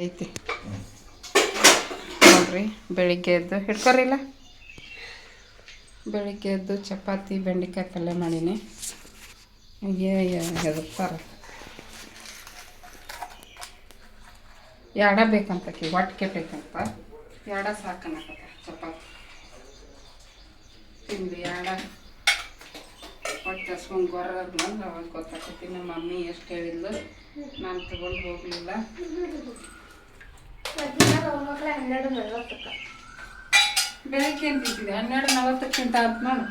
ಐತಿ ನೋಡ್ರಿ. ಬೆಳಿಗ್ಗೆ ಎದ್ದು ಹಿಡ್ಕೊರಿಲ್ಲ. ಬೆಳಿಗ್ಗೆ ಎದ್ದು ಚಪಾತಿ ಬೆಂಡೆಕಾಯಿ ಪಲ್ಯ ಮಾಡೀನಿ. ಹೆದರ್ತಾರೆ. ಎಡ ಬೇಕಂತಕಿ ಹೊಟ್ಟೆ ಕೆಟ್ಟೈತಂತ ಎಡ ಸಾಕನ್ನಕತ್ತ. ಚಪಾತಿ ತಿಂದು ಎಡ ಹೊಟ್ಟೆ ಹಸ್ಕೊಂಡು ಗೊರ್ರಂದ್ರೆ ಅವಾಗ ಗೊತ್ತಾಕೈತಿ. ನಮ್ಮ ಮಮ್ಮಿ ಎಷ್ಟು ಹೇಳಿದ್ಲು, ನಾನು ತಗೊಂಡು ಹೋಗಲಿಲ್ಲ. ಬೆಳಗ್ಗೆ ಏನು ತಿಂತಿದ್ದೆ? 12:40 ಅಂತ ನೋಡು.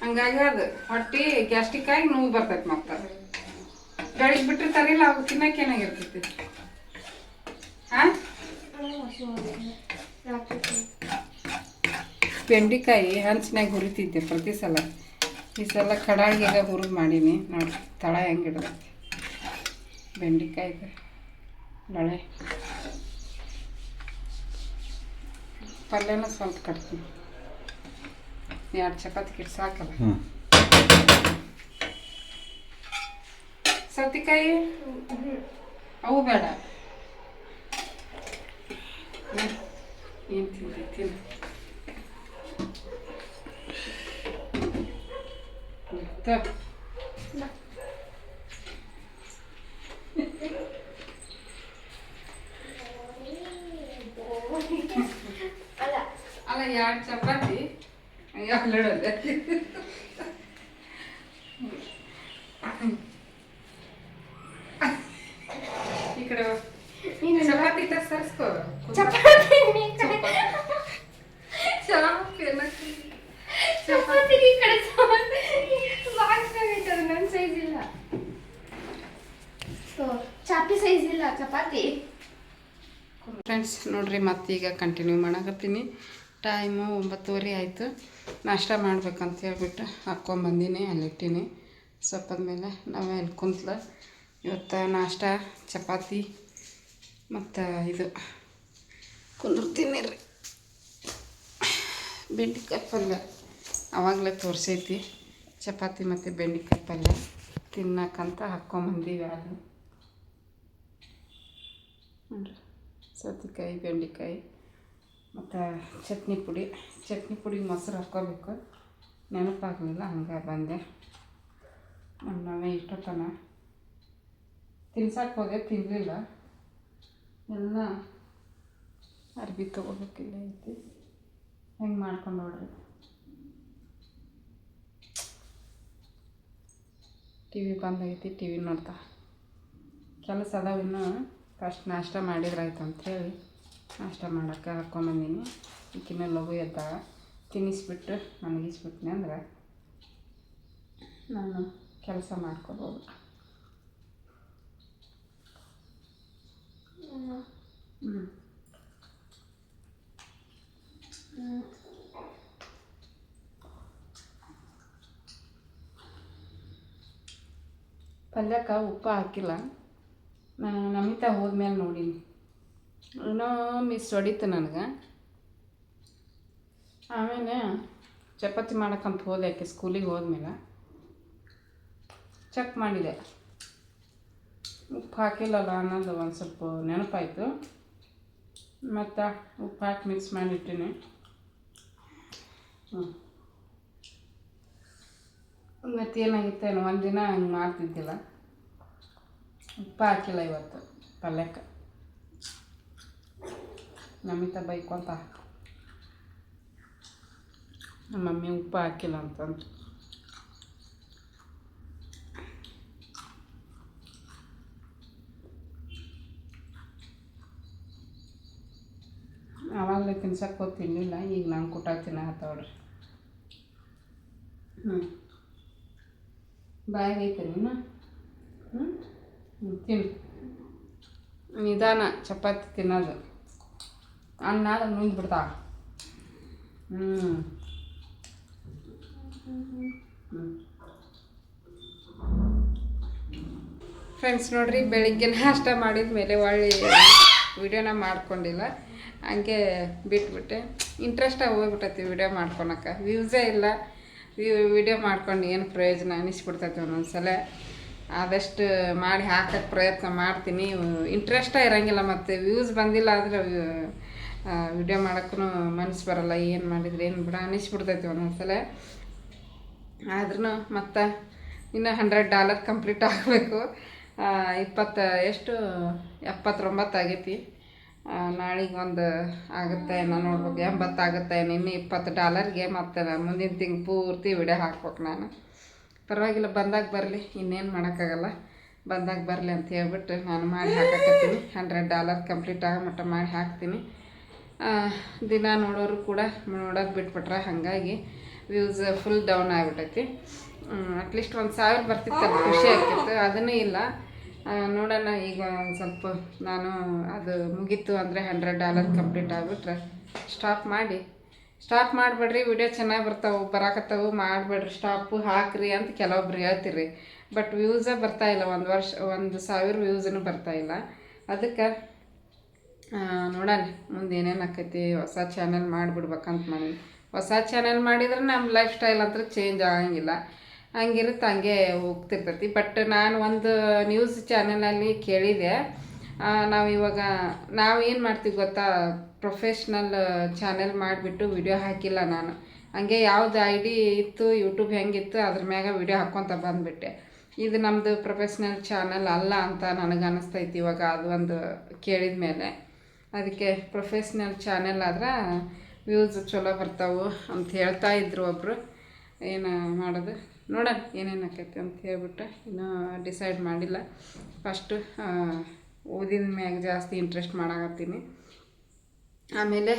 ಹಂಗಾಗಿ ಅದು ಹೊಟ್ಟೆ ಗ್ಯಾಸ್ಟ್ರಿಕ್ ಆಗಿ ನೋವು ಬರ್ತೈತೆ. ಮತ್ತೆ ಬೆಳಿಗ್ಗೆ ಬಿಟ್ಟಿರ್ತಾರಿಲ್ಲ, ಅವು ತಿನ್ನಕ್ಕೆ ಏನಾಗಿರ್ತೈತಿ. ಹಾಂ, ಬೆಂಡೆಕಾಯಿ ಹಂಚಿನಾಗ ಹುರಿತಿದ್ದೆ ಪ್ರತಿ ಸಲ. ಈ ಸಲ ಕಡಾಯಿಗೆ ಹುರಿದು ಮಾಡೀನಿ. ನೋಡಿ ತಳ ಹೆಂಗೆ ಹಿಡ್ದೈತಿ ಬೆಂಡೆಕಾಯಿಗೆ ಬಳೆ. ಪಲ್ಯನೂ ಸ್ವಲ್ಪ ಕಟ್ತೀನಿ. 2 ಚಪಾತಿ ಕಿಟ್ಟು ಸಾಕಲ್ಲ. ಸೌತೆಕಾಯಿ ಅವು ಬೇಡ. ಏನು ತಿಂದು ತಿನ್ನು. ಅಲ್ಲ 2 ಚಪಾತಿ ಯಾಕೆ ಈ ಕಡೆ ಚಪಾತಿ ಸರ್ಸ್ಕೋ. ಚಪಾತಿ ಈ ಕಡೆ ನನ್ನ ಸೈಜ್ ಇಲ್ಲ. ಚಾಪಿ ಸೈಜ್ ಇಲ್ಲ ಚಪಾತಿ. ಫ್ರೆಂಡ್ಸ್ ನೋಡ್ರಿ, ಮತ್ತೀಗ ಕಂಟಿನ್ಯೂ ಮಾಡಕತ್ತೀನಿ. ಟೈಮು 9:30 ಆಯಿತು. ನಾಷ್ಟ ಮಾಡ್ಬೇಕಂತ ಹೇಳ್ಬಿಟ್ಟು ಹಾಕ್ಕೊಂಬಂದಿನಿ, ಅಲ್ಲಿಟ್ಟಿನಿ. ಸ್ವಲ್ಪದ ಮೇಲೆ ನಾವೇ ಅಲ್ಲಿ ಕುಂತ್ಲ. ಇವತ್ತು ನಾಷ್ಟ ಚಪಾತಿ ಮತ್ತು ಇದು ಕುಂದಿರ್ತೀನಿ ರೀ. ಬೆಂಡೆಕಾಯಿ ಪಲ್ಯ ಆವಾಗಲೇ ತೋರಿಸೈತಿ. ಚಪಾತಿ ಮತ್ತು ಬೆಂಡೆಕಾಯಿ ಪಲ್ಯ ತಿನ್ನಕ್ಕಂತ ಹಾಕ್ಕೊಂಬಂದೀವಿ. ಅದು ನೋಡ್ರಿ, ಸೌತೆಕಾಯಿ ಬೆಂಡೆಕಾಯಿ ಮತ್ತು ಚಟ್ನಿ ಪುಡಿ ಮೊಸರು ಹಾಕ್ಕೋಬೇಕು. ನೆನಪಾಗಲಿಲ್ಲ, ಹಂಗೆ ಬಂದೆ. ನಾವೇ ಇಷ್ಟೊತ್ತನ ತಿನ್ಸಕ್ಕೆ ಹೋದೆ, ತಿನ್ನಲಿಲ್ಲ. ಎಲ್ಲ ಅರ್ಬಿ ತೊಗೋಬೇಕಿಲ್ಲ ಐತಿ. ಹೆಂಗೆ ಮಾಡ್ಕೊಂಡು ನೋಡ್ರಿ. ಟಿ ವಿ ಬಂದಾಗೈತಿ, ಟಿ ವಿ ನೋಡ್ತಾ. ಕೆಲಸ ಅದಾವ ಇನ್ನೂ. ಫಸ್ಟ್ ನಾಷ್ಟ ಮಾಡಿದ್ರಾಯ್ತು ಅಂಥೇಳಿ ನಾಷ್ಟ ಮಾಡೋಕ್ಕೆ ಹಾಕ್ಕೊಂಬಂದೀನಿ. ಈಕಿನ್ನ ಲಘು ಎದ್ದಾಗ ತಿನ್ನಿಸ್ಬಿಟ್ಟು ಮನಗಿಸ್ಬಿಟ್ನಿ ಅಂದ್ರೆ ನಾನು ಕೆಲಸ ಮಾಡ್ಕೊಬೋದು. ಪಲ್ಯಕ್ಕೆ ಉಪ್ಪು ಹಾಕಿಲ್ಲ. ನಾನು ನಮಿತಾ ಹೋದ್ಮೇಲೆ ನೋಡೀನಿ. ಏನೋ ಮಿಸ್ ಹೊಡಿತು ನನಗೆ. ಆಮೇಲೆ ಚಪಾತಿ ಮಾಡೋಕ್ಕಂತ ಹೋದೆ, ಯಾಕೆ ಸ್ಕೂಲಿಗೆ ಹೋದ್ಮೇಲೆ ಚೆಕ್ ಮಾಡಿದೆ. ಉಪ್ಪು ಹಾಕಿಲ್ಲಲ್ಲ ಅನ್ನೋದು ಒಂದು ಸ್ವಲ್ಪ ನೆನಪಾಯಿತು. ಮತ್ತು ಉಪ್ಪು ಹಾಕಿ ಮಿಕ್ಸ್ ಮಾಡಿಟ್ಟಿನಿ. ಮತ್ತು ಏನಾಗಿತ್ತೇನು, ಒಂದಿನ ಹಂಗೆ ಮಾಡ್ತಿದ್ದಿಲ್ಲ. ಉಪ್ಪು ಹಾಕಿಲ್ಲ ಇವತ್ತು ಪಲ್ಯಕ್ಕೆ. ನಮಿತಾ ಬೈಕೊಂತ ನಮ್ಮ ಮಮ್ಮಿ ಉಪ್ಪು ಹಾಕಿಲ್ಲ ಅಂತಂದು. ಆವಾಗಲೇ ತಿನ್ಸಕ್ಕೆ ಹೋಗಿ ತಿನ್ನಲಿಲ್ಲ. ಈಗ ನಾನು ಕುಟ್ಟಾಗ ತಿನ್ನಕತ್ತವ್ರಿ. ಬಾಯಿಗೆ ಐತೆ ನೀನು. ತಿನ್ನು ನಿಧಾನ. ಚಪಾತಿ ತಿನ್ನೋದು ಅನ್ನ ನುಂಗಿ ಬಿಡ್ತಾ. ಫ್ರೆಂಡ್ಸ್ ನೋಡ್ರಿ, ಬೆಳಿಗ್ಗೆ ನಾಷ್ಟ ಮಾಡಿದ ಮೇಲೆ ಒಳ್ಳೆ ವಿಡಿಯೋನ ಮಾಡ್ಕೊಂಡಿಲ್ಲ. ಹಂಗೆ ಬಿಟ್ಬಿಟ್ಟೆ. ಇಂಟ್ರೆಸ್ಟಾಗಿ ಹೋಗ್ಬಿಟ್ಟೈತಿ ವಿಡಿಯೋ ಮಾಡ್ಕೊಳಕ್ಕೆ. ವ್ಯೂಸೇ ಇಲ್ಲ. ವಿಡಿಯೋ ಮಾಡ್ಕೊಂಡು ಏನು ಪ್ರಯೋಜನ ಅನಿಸ್ಬಿಡ್ತೈತಿ ಒಂದೊಂದು ಸಲ. ಆದಷ್ಟು ಮಾಡಿ ಹಾಕೋಕ್ಕೆ ಪ್ರಯತ್ನ ಮಾಡ್ತೀನಿ. ಇಂಟ್ರೆಸ್ಟೇ ಇರೋಂಗಿಲ್ಲ, ಮತ್ತು ವ್ಯೂಸ್ ಬಂದಿಲ್ಲ ಅಂದರೆ ವಿಡಿಯೋ ಮಾಡೋಕ್ಕೂ ಮನಸ್ಸು ಬರೋಲ್ಲ. ಏನು ಮಾಡಿದ್ರೆ ಏನು ಬಿಡ ಅನ್ನಿಸ್ಬಿಡ್ತೈತಿ ಒಂದೊಂದ್ಸಲ. ಆದ್ರೂ ಮತ್ತು ಇನ್ನು $100 ಕಂಪ್ಲೀಟ್ ಆಗಬೇಕು. 79 ಆಗೈತಿ. ನಾಳೆಗೆ ಒಂದು ಆಗುತ್ತೆ ನಾನು ನೋಡ್ಬೇಕು, 80 ಆಗುತ್ತೆ. ಇನ್ನು $20ಗೆ ಮತ್ತು ಮುಂದಿನ ತಿಂಗಳು ಪೂರ್ತಿ ವಿಡಿಯೋ ಹಾಕ್ಬೇಕು ನಾನು. ಪರವಾಗಿಲ್ಲ, ಬಂದಾಗ ಬರಲಿ, ಇನ್ನೇನು ಮಾಡೋಕ್ಕಾಗಲ್ಲ. ಬಂದಾಗ ಬರಲಿ ಅಂತ ಹೇಳ್ಬಿಟ್ಟು ನಾನು ಮಾಡಿ ಹಾಕಕತ್ತೀನಿ. $100 ಕಂಪ್ಲೀಟ್ ಆಗೋ ಮಟ್ಟ ಮಾಡಿ ಹಾಕ್ತೀನಿ. ದಿನ ನೋಡೋರು ಕೂಡ ನೋಡೋದು ಬಿಟ್ಬಿಟ್ರೆ, ಹಾಗಾಗಿ ವ್ಯೂಸ್ ಫುಲ್ ಡೌನ್ ಆಗಿಬಿಟ್ಟೈತಿ. ಅಟ್ಲೀಸ್ಟ್ 1,000 ಬರ್ತಿತ್ತಲ್ಲ, ಖುಷಿ ಆಗ್ತಿತ್ತು. ಅದನ್ನೇ ಇಲ್ಲ. ನೋಡೋಣ, ಈಗ ಒಂದು ಸ್ವಲ್ಪ ನಾನು ಅದು ಮುಗೀತು ಅಂದರೆ $100 ಕಂಪ್ಲೀಟ್ ಆಗಿಬಿಟ್ರೆ ಸ್ಟಾಪ್ ಮಾಡಿಬಿಡ್ರಿ. ವಿಡಿಯೋ ಚೆನ್ನಾಗಿ ಬರಾಕತ್ತವು, ಮಾಡಿಬಿಡ್ರಿ, ಸ್ಟಾಪು ಹಾಕ್ರಿ ಅಂತ ಕೆಲವೊಬ್ರು ಹೇಳ್ತೀರಿ. ಬಟ್ ವ್ಯೂಸೇ ಬರ್ತಾಯಿಲ್ಲ, 1,000 ವ್ಯೂಸೂ ಬರ್ತಾಯಿಲ್ಲ. ಅದಕ್ಕೆ ನೋಡೋಣ ಮುಂದೆ ಏನೇನು ಆಕೈತಿ. ಹೊಸ ಚಾನೆಲ್ ಮಾಡಿಬಿಡ್ಬೇಕಂತ ಮಾಡೀನಿ. ಹೊಸ ಚಾನೆಲ್ ಮಾಡಿದ್ರೆ ನಮ್ಮ ಲೈಫ್ ಸ್ಟೈಲ್ ಅಂತ ಚೇಂಜ್ ಆಗಂಗಿಲ್ಲ, ಹಂಗಿರುತ್ತೆ, ಹಂಗೆ ಹೋಗ್ತಿರ್ತೈತಿ. ಬಟ್ ನಾನು ಒಂದು ನ್ಯೂಸ್ ಚಾನೆಲಲ್ಲಿ ಕೇಳಿದೆ, ನಾವು ಏನು ಮಾಡ್ತೀವಿ ಗೊತ್ತಾ, ಪ್ರೊಫೆಷ್ನಲ್ ಚಾನೆಲ್ ಮಾಡಿಬಿಟ್ಟು ವಿಡಿಯೋ ಹಾಕಿಲ್ಲ ನಾನು. ಹಂಗೆ ಯಾವ್ದು ID ಇತ್ತು, ಯೂಟ್ಯೂಬ್ ಹೆಂಗಿತ್ತು ಅದ್ರ ಮ್ಯಾಗ ವಿಡಿಯೋ ಹಾಕ್ಕೊತ ಬಂದುಬಿಟ್ಟೆ. ಇದು ನಮ್ಮದು ಪ್ರೊಫೆಷ್ನಲ್ ಚಾನಲ್ ಅಲ್ಲ ಅಂತ ನನಗೆ ಅನ್ನಿಸ್ತೈತಿ ಇವಾಗ, ಅದು ಒಂದು ಕೇಳಿದ ಮೇಲೆ. ಅದಕ್ಕೆ ಪ್ರೊಫೆಷ್ನಲ್ ಚಾನೆಲ್ ಆದ್ರೆ ವ್ಯೂಸ್ ಚಲೋ ಬರ್ತಾವೆ ಅಂತ ಹೇಳ್ತಾ ಇದ್ರು ಒಬ್ಬರು. ಏನು ಮಾಡೋದು ನೋಡೋಣ, ಏನೇನು ಆಕೈತಿ ಅಂತ ಹೇಳ್ಬಿಟ್ಟು ಇನ್ನೂ ಡಿಸೈಡ್ ಮಾಡಿಲ್ಲ. ಫಸ್ಟು ಓದಿದ ಮ್ಯಾಗ ಜಾಸ್ತಿ ಇಂಟ್ರೆಸ್ಟ್ ಮಾಡಾಕತ್ತೀನಿ. ಆಮೇಲೆ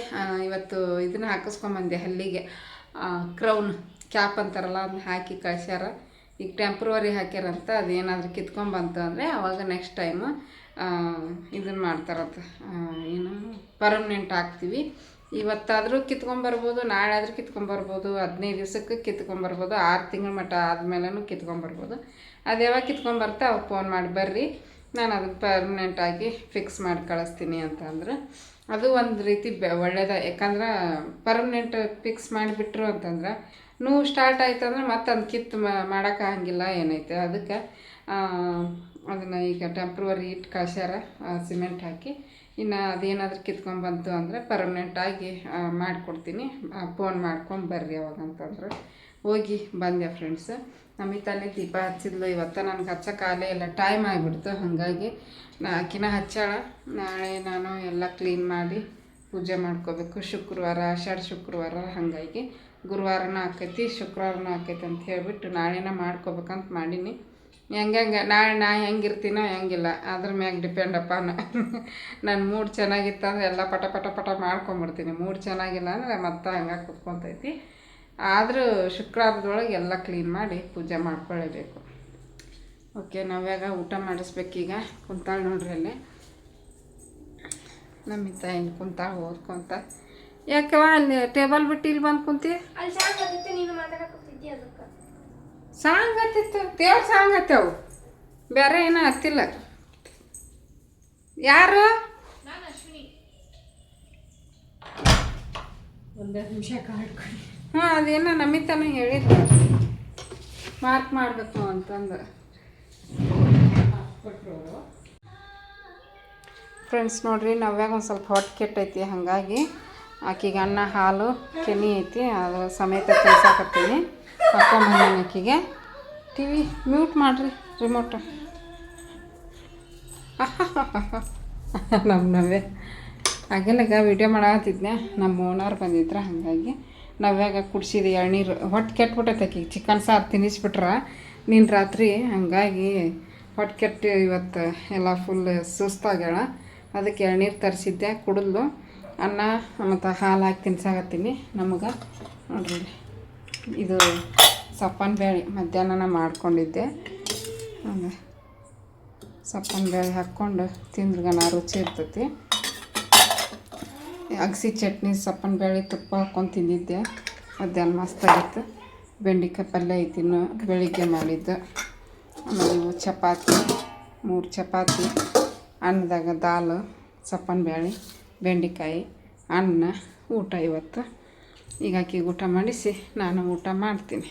ಇವತ್ತು ಇದನ್ನು ಹಾಕಿಸ್ಕೊಂಬಂದೆ, ಹಲ್ಲಿಗೆ ಕ್ರೌನ್ ಕ್ಯಾಪ್ ಅಂತಾರಲ್ಲ, ಅದನ್ನ ಹಾಕಿ ಕಳ್ಸ್ಯಾರ. ಈಗ ಟೆಂಪ್ರವರಿ ಹಾಕ್ಯಾರಂತ, ಅದೇನಾದರೂ ಕಿತ್ಕೊಂಬಂತು ಅಂದರೆ ಅವಾಗ ನೆಕ್ಸ್ಟ್ ಟೈಮು ಇದನ್ನು ಮಾಡ್ತಾರಂತ, ಏನು ಪರ್ಮನೆಂಟ್ ಹಾಕ್ತೀವಿ. ಇವತ್ತಾದರೂ ಕಿತ್ಕೊಂಬರ್ಬೋದು, ನಾಳೆ ಆದರೂ ಕಿತ್ಕೊಂಬರ್ಬೋದು, 15 ದಿವ್ಸಕ್ಕೆ ಕಿತ್ಕೊಂಬರ್ಬೋದು, 6 ತಿಂಗಳ ಮಟ್ಟ ಆದಮೇಲೂ ಕಿತ್ಕೊಂಬರ್ಬೋದು. ಅದು ಯಾವಾಗ ಕಿತ್ಕೊಂಬರ್ತಾ ಅವಾಗ ಫೋನ್ ಮಾಡಿ ಬರ್ರಿ, ನಾನು ಅದನ್ನು ಪರ್ಮನೆಂಟಾಗಿ ಫಿಕ್ಸ್ ಮಾಡಿ ಕಳಿಸ್ತೀನಿ ಅಂತಂದ್ರೆ ಅದು ಒಂದು ರೀತಿ ಒಳ್ಳೇದು. ಯಾಕಂದ್ರೆ ಪರ್ಮನೆಂಟ್ ಫಿಕ್ಸ್ ಮಾಡಿಬಿಟ್ರು ಅಂತಂದ್ರೆ ನೋವು ಸ್ಟಾರ್ಟ್ ಆಯ್ತು ಅಂದ್ರೆ ಮತ್ತೆ ಅದನ್ನ ಕಿತ್ತು ಮಾಡೋಕ್ಕಾಗಂಗಿಲ್ಲ ಏನೈತೆ. ಅದಕ್ಕೆ ಅದನ್ನು ಈಗ ಟೆಂಪ್ರವರಿ ಇಟ್ಟು ಕಳ್ಸ್ಯಾರ ಸಿಮೆಂಟ್ ಹಾಕಿ. ಇನ್ನು ಅದೇನಾದರೂ ಕಿತ್ಕೊಂಡ್ಬಂತು ಅಂದರೆ ಪರ್ಮನೆಂಟಾಗಿ ಮಾಡಿಕೊಡ್ತೀನಿ, ಫೋನ್ ಮಾಡ್ಕೊಂಡು ಬರ್ರಿ ಅವಾಗಂತಂದ್ರೆ. ಹೋಗಿ ಬಂದೆ ಫ್ರೆಂಡ್ಸ್. ನಮಿತಾನೆ ದೀಪ ಹಚ್ಚಿದ್ಲು ಇವತ್ತು, ನನಗೆ ಹಚ್ಚೋಕ್ಕಾಗಲೇ ಇಲ್ಲ, ಟೈಮ್ ಆಗಿಬಿಡ್ತು. ಹಾಗಾಗಿ ಆಕಿನ ಹಚ್ಚಾಳ. ನಾಳೆ ನಾನು ಎಲ್ಲ ಕ್ಲೀನ್ ಮಾಡಿ ಪೂಜೆ ಮಾಡ್ಕೋಬೇಕು. ಶುಕ್ರವಾರ, ಆಷಾಢ ಶುಕ್ರವಾರ, ಹಾಗಾಗಿ ಗುರುವಾರನೂ ಆಕೈತಿ, ಶುಕ್ರವಾರನೂ ಆಕೈತಿ ಅಂತ ಹೇಳ್ಬಿಟ್ಟು ನಾಳೆನ ಮಾಡ್ಕೋಬೇಕಂತ ಮಾಡೀನಿ. ಹೆಂಗೆ ನಾಳೆ ನಾ ಹೆಂಗಿರ್ತೀನೋ ಹೆಂಗಿಲ್ಲ ಅದ್ರ ಮ್ಯಾಗ ಡಿಪೆಂಡಪ್ಪ. ನನ್ನ ಮೂಡ್ ಚೆನ್ನಾಗಿತ್ತು ಅಂದರೆ ಎಲ್ಲ ಪಟ ಮಾಡ್ಕೊಂಬಿಡ್ತೀನಿ. ಮೂಡ್ ಚೆನ್ನಾಗಿಲ್ಲ ಅಂದರೆ ಮತ್ತೆ ಹಂಗೆ ಕುತ್ಕೊತೈತಿ. ಆದರೂ ಶುಕ್ರವಾರದೊಳಗೆ ಎಲ್ಲ ಕ್ಲೀನ್ ಮಾಡಿ ಪೂಜೆ ಮಾಡ್ಕೊಳ್ಳೇಬೇಕು. ಓಕೆ, ನಾವ್ಯಾಗ ಊಟ ಮಾಡಿಸ್ಬೇಕೀಗ. ಕುಂತಾಳೆ ನೋಡ್ರಿ ಅಲ್ಲೇ ನಮ್ಮಿತ್ತ ಇನ್ನು ಕುಂತಾಳೆ ಓದ್ಕೊಂತ. ಯಾಕವ ಅಲ್ಲಿ ಟೇಬಲ್ ಬಿಟ್ಟು ಇಲ್ಲಿ ಬಂದು ಕುಂತಿ? ಸಾಂಗ್ ಹತ್ತಿತ್ತು, ದೇವ್ರ ಸಾಂಗ್ ಹತ್ತವು, ಬೇರೆ ಏನೋ ಹತ್ತಿಲ್ಲ. ಯಾರು? ಒಂದೆರಡು ನಿಮಿಷ ಕಾಡ್ಕೊಂಡು. ಹಾಂ, ಅದೇನೋ ನಮಿತಾನು ಹೇಳಿದ್ದು ಮಾರ್ಕ್ ಮಾಡಬೇಕು ಅಂತಂದು. ಫ್ರೆಂಡ್ಸ್ ನೋಡ್ರಿ, ನಾವ್ಯಾಗ ಒಂದು ಸ್ವಲ್ಪ ಹೊಟ್ಟೆ ಕೆಟ್ಟೈತಿ, ಹಾಗಾಗಿ ಆಕಿಗೆ ಅನ್ನ ಹಾಲು ಕೆನೆ ಐತಿ, ಅದು ಸಮೇತ ತಿನ್ಸಾಕತ್ತೀನಿ. ಹಾಕೊಂಬಂದಿನಿ ಆಕಿಗೆ. TV ಮ್ಯೂಟ್ ಮಾಡಿರಿ ರಿಮೋಟ್. ನವ್ಯ ಹಾಗೆಲ್ಲಾಗ ವಿಡಿಯೋ ಮಾಡತ್ತಿದ್ನೆ, ನಮ್ಮ ಓನರ್ ಬಂದಿದ್ರೆ, ಹಾಗಾಗಿ ನವ್ಯಾಗ ಕುಡಿಸಿದ ಎಳ್ನೀರು. ಹೊಟ್ಟೆ ಕೆಟ್ಬಿಟ್ಟೈತೆ ಆಕಿಗೆ, ಚಿಕನ್ ಸಾರು ತಿನ್ನಿಸ್ಬಿಟ್ರೆ ನೀನು ರಾತ್ರಿ, ಹಾಗಾಗಿ ಹೊಟ್ಟೆ ಕೆಟ್ಟು ಇವತ್ತು ಎಲ್ಲ ಫುಲ್ ಸುಸ್ತಾಗ್ಯಾಳ. ಅದಕ್ಕೆ ಎಳ್ನೀರು ತರಿಸಿದ್ದೆ, ಕುಡಿದ್ಲು. ಅನ್ನ ಮತ್ತು ಹಾಲು ಹಾಕಿ ತಿನ್ಸಾಕತ್ತೀನಿ. ನಮಗೆ ನೋಡ್ರಿ, ಇದು ಸಪ್ಪನ ಬೇಳೆ ಮಧ್ಯಾಹ್ನ ಮಾಡ್ಕೊಂಡಿದ್ದೆ. ಸಪ್ಪನ ಬೇಳೆ ಹಾಕ್ಕೊಂಡು ತಿಂದ್ರಗನ ರುಚಿ ಇರ್ತೈತಿ. ಅಗಸಿ ಚಟ್ನಿ, ಸಪ್ಪನ ಬೇಳೆ, ತುಪ್ಪ ಹಾಕ್ಕೊಂಡು ತಿಂದಿದ್ದೆ ಮಧ್ಯಾಹ್ನ, ಮಸ್ತಾಗಿತ್ತು. ಬೆಂಡೆಕಾಯಿ ಪಲ್ಯ ಐತಿ ಇನ್ನು ಬೆಳಿಗ್ಗೆ ಮಾಡಿದ್ದು. ಆಮೇಲೆ ಇವು ಚಪಾತಿ, 3 ಚಪಾತಿ, ಅನ್ನದಾಗ ದಾಲು, ಸಪ್ಪನ ಬೇಳೆ, ಬೆಂಡೆಕಾಯಿ, ಅನ್ನ, ಊಟ ಇವತ್ತು. ಈಗ ಆಕಿಗೆ ಊಟ ಮಾಡಿಸಿ ನಾನು ಊಟ ಮಾಡ್ತೀನಿ.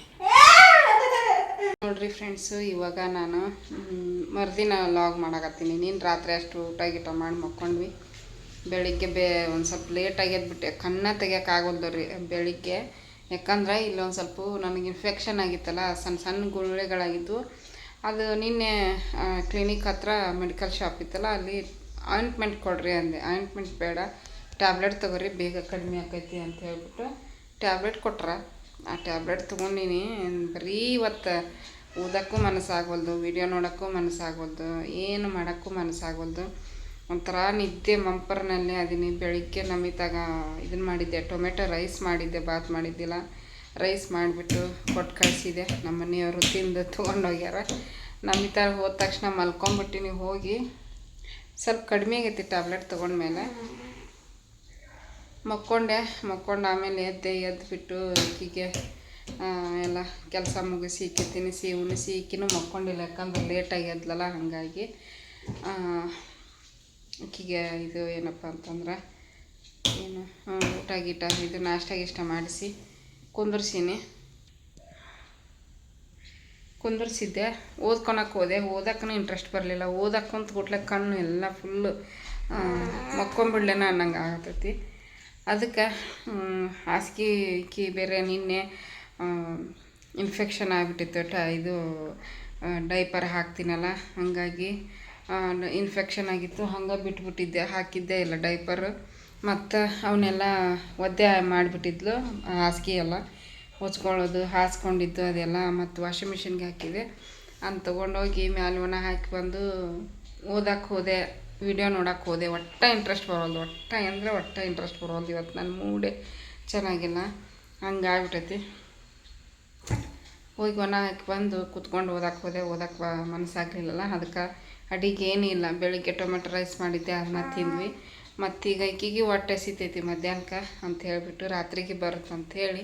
ನೋಡ್ರಿ ಫ್ರೆಂಡ್ಸು, ಇವಾಗ ನಾನು ಮರುದಿನ ಲಾಗ್ ಮಾಡಕತ್ತೀನಿ. ನೀನು ರಾತ್ರಿ ಅಷ್ಟು ಊಟ ಗೀಟ ಮಾಡಿ ಮಕ್ಕೊಂಡ್ವಿ. ಬೆಳಿಗ್ಗೆ ಒಂದು ಸ್ವಲ್ಪ ಲೇಟಾಗಿ ಎದ್ಬಿಟ್ಟೆ. ಕಣ್ಣ ತೆಗಿಯೋಕ್ಕಾಗೋಲ್ದು ರೀ ಬೆಳಿಗ್ಗೆ. ಯಾಕಂದ್ರೆ ಇಲ್ಲಿ ಒಂದು ಸ್ವಲ್ಪ ನನಗೆ ಇನ್ಫೆಕ್ಷನ್ ಆಗಿತ್ತಲ್ಲ, ಸಣ್ಣ ಸಣ್ಣ ಗುಳ್ಳೆಗಳಾಗಿದ್ದು. ಅದು ನಿನ್ನೆ ಕ್ಲಿನಿಕ್ ಹತ್ರ ಮೆಡಿಕಲ್ ಶಾಪ್ ಇತ್ತಲ್ಲ, ಅಲ್ಲಿ ಆಯಿಂಟ್ಮೆಂಟ್ ಕೊಡ್ರಿ ಅಂದೆ. ಆಯಿಂಟ್ಮೆಂಟ್ ಬೇಡ, ಟ್ಯಾಬ್ಲೆಟ್ ತೊಗೊರಿ, ಬೇಗ ಕಡಿಮೆ ಆಕೈತಿ ಅಂತ ಹೇಳ್ಬಿಟ್ಟು ಟ್ಯಾಬ್ಲೆಟ್ ಕೊಟ್ರ. ಆ ಟ್ಯಾಬ್ಲೆಟ್ ತೊಗೊಂಡಿನಿ. ಬರೀ ಇವತ್ತು ಓದೋಕ್ಕೂ ಮನಸ್ಸಾಗೋಲ್ದು, ವಿಡಿಯೋ ನೋಡೋಕ್ಕೂ ಮನಸ್ಸಾಗೋಲ್ದು, ಏನು ಮಾಡೋಕ್ಕೂ ಮನಸ್ಸಾಗೋಲ್ದು. ಒಂಥರ ನಿದ್ದೆ ಮಂಪರ್ನಲ್ಲೇ ಅದೀನಿ. ಬೆಳಿಗ್ಗೆ ನಮಿತಾಗ ಇದನ್ನು ಮಾಡಿದ್ದೆ, ಟೊಮೆಟೊ ರೈಸ್ ಮಾಡಿದ್ದೆ, ಬಾತ್ ಮಾಡಿದ್ದಿಲ್ಲ. ರೈಸ್ ಮಾಡಿಬಿಟ್ಟು ಕೊಟ್ಟು ಕಳಿಸಿದೆ. ನಮ್ಮ ಮನೆಯವರು ತಿಂದು ತೊಗೊಂಡೋಗ್ಯಾರ. ನಮಿತಾಗ ಹೋದ ತಕ್ಷಣ ಮಲ್ಕೊಂಬಿಟ್ಟಿನಿ. ಹೋಗಿ ಸ್ವಲ್ಪ ಕಡಿಮೆ ಆಗೈತಿ ಟ್ಯಾಬ್ಲೆಟ್ ತೊಗೊಂಡ್ಮೇಲೆ. ಮಕ್ಕೊಂಡು ಆಮೇಲೆ ಎದ್ದುಬಿಟ್ಟು ಈಕಿಗೆ ಎಲ್ಲ ಕೆಲಸ ಮುಗಿಸಿ ಈಕೆ ತಿನ್ನಿಸಿ ಉಣಿಸಿ, ಈಕಿನೂ ಮಕ್ಕೊಂಡಿಲ್ಲ. ಯಾಕಂದ್ರೆ ಲೇಟಾಗಿ ಎದ್ಲಲ್ಲ, ಹಾಗಾಗಿ ಈಕಿಗೆ ಇದು ಏನಪ್ಪ ಅಂತಂದ್ರೆ ಏನು ಊಟ ಗೀಟ ಇದು ನಾಷ್ಟ ಗೀಷ್ಟ ಮಾಡಿಸಿ ಕುಂದರ್ಸಿದ್ದೆ. ಓದ್ಕೊಳಕ್ಕೆ ಹೋದೆ. ಓದಕ್ಕೂ ಇಂಟ್ರೆಸ್ಟ್ ಬರಲಿಲ್ಲ. ಓದಕ್ಕೆ ಕುಂತು ಕೂಡಲೇ ಕಣ್ಣು ಎಲ್ಲ ಫುಲ್ಲು ಮಕ್ಕೊಂಬಿಡ್ಲೇನ ಅನ್ನಂಗೆ ಆಗತೈತಿ. ಅದಕ್ಕೆ ಹಾಸಿಗೆ ಬೇರೆ ನಿನ್ನೆ ಇನ್ಫೆಕ್ಷನ್ ಆಗಿಬಿಟ್ಟಿತ್ತು. ಇದು ಡೈಪರ್ ಹಾಕ್ತೀನಲ್ಲ, ಹಾಗಾಗಿ ಇನ್ಫೆಕ್ಷನ್ ಆಗಿತ್ತು. ಹಂಗೆ ಬಿಟ್ಬಿಟ್ಟಿದ್ದೆ, ಹಾಕಿದ್ದೇ ಇಲ್ಲ ಡೈಪರು. ಮತ್ತು ಅವನ್ನೆಲ್ಲ ಒದ್ದೆ ಮಾಡಿಬಿಟ್ಟಿದ್ಲು. ಹಾಸಿಗೆ ಎಲ್ಲ ಹೊಚ್ಕೊಳ್ಳೋದು, ಹಾಸ್ಕೊಂಡಿದ್ದು ಅದೆಲ್ಲ ಮತ್ತು ವಾಷಿಂಗ್ ಮಿಷಿನ್ಗೆ ಹಾಕಿದೆ. ಅಂತ ತೊಗೊಂಡೋಗಿ ಮ್ಯಾಲೆ ಒಣ ಹಾಕಿ ಬಂದು ಓದಕ್ಕೆ ಹೋದೆ, ವಿಡಿಯೋ ನೋಡೋಕ್ಕೆ ಹೋದೆ. ಒಟ್ಟು ಇಂಟ್ರೆಸ್ಟ್ ಬರೋಲ್ದು, ಒಟ್ಟು ಇಂಟ್ರೆಸ್ಟ್ ಬರೋಲ್ದು. ಇವತ್ತು ನನ್ನ ಮೂಡೇ ಚೆನ್ನಾಗಿಲ್ಲ, ಹಂಗಾಗ್ಬಿಟ್ಟೈತಿ. ಹೋಗಿ ಒಣ ಹಾಕಿ ಬಂದು ಕುತ್ಕೊಂಡು ಓದಕ್ಕೆ ಮನಸ್ಸಾಗಲಿಲ್ಲಲ್ಲ. ಅದಕ್ಕೆ ಅಡಿಗೆ ಏನಿಲ್ಲ. ಬೆಳಿಗ್ಗೆ ಟೊಮೆಟೊ ರೈಸ್ ಮಾಡಿದ್ದೆ, ಅದನ್ನ ತಿಂದ್ವಿ. ಮತ್ತೀಗ ಈಕಿಗೆ ಹೊಟ್ಟೆ ಸಿತೈತಿ ಮಧ್ಯಾಹ್ನಕ್ಕೆ ಅಂತ ಹೇಳಿಬಿಟ್ಟು ರಾತ್ರಿಗೆ ಬರುತ್ತೆ ಅಂಥೇಳಿ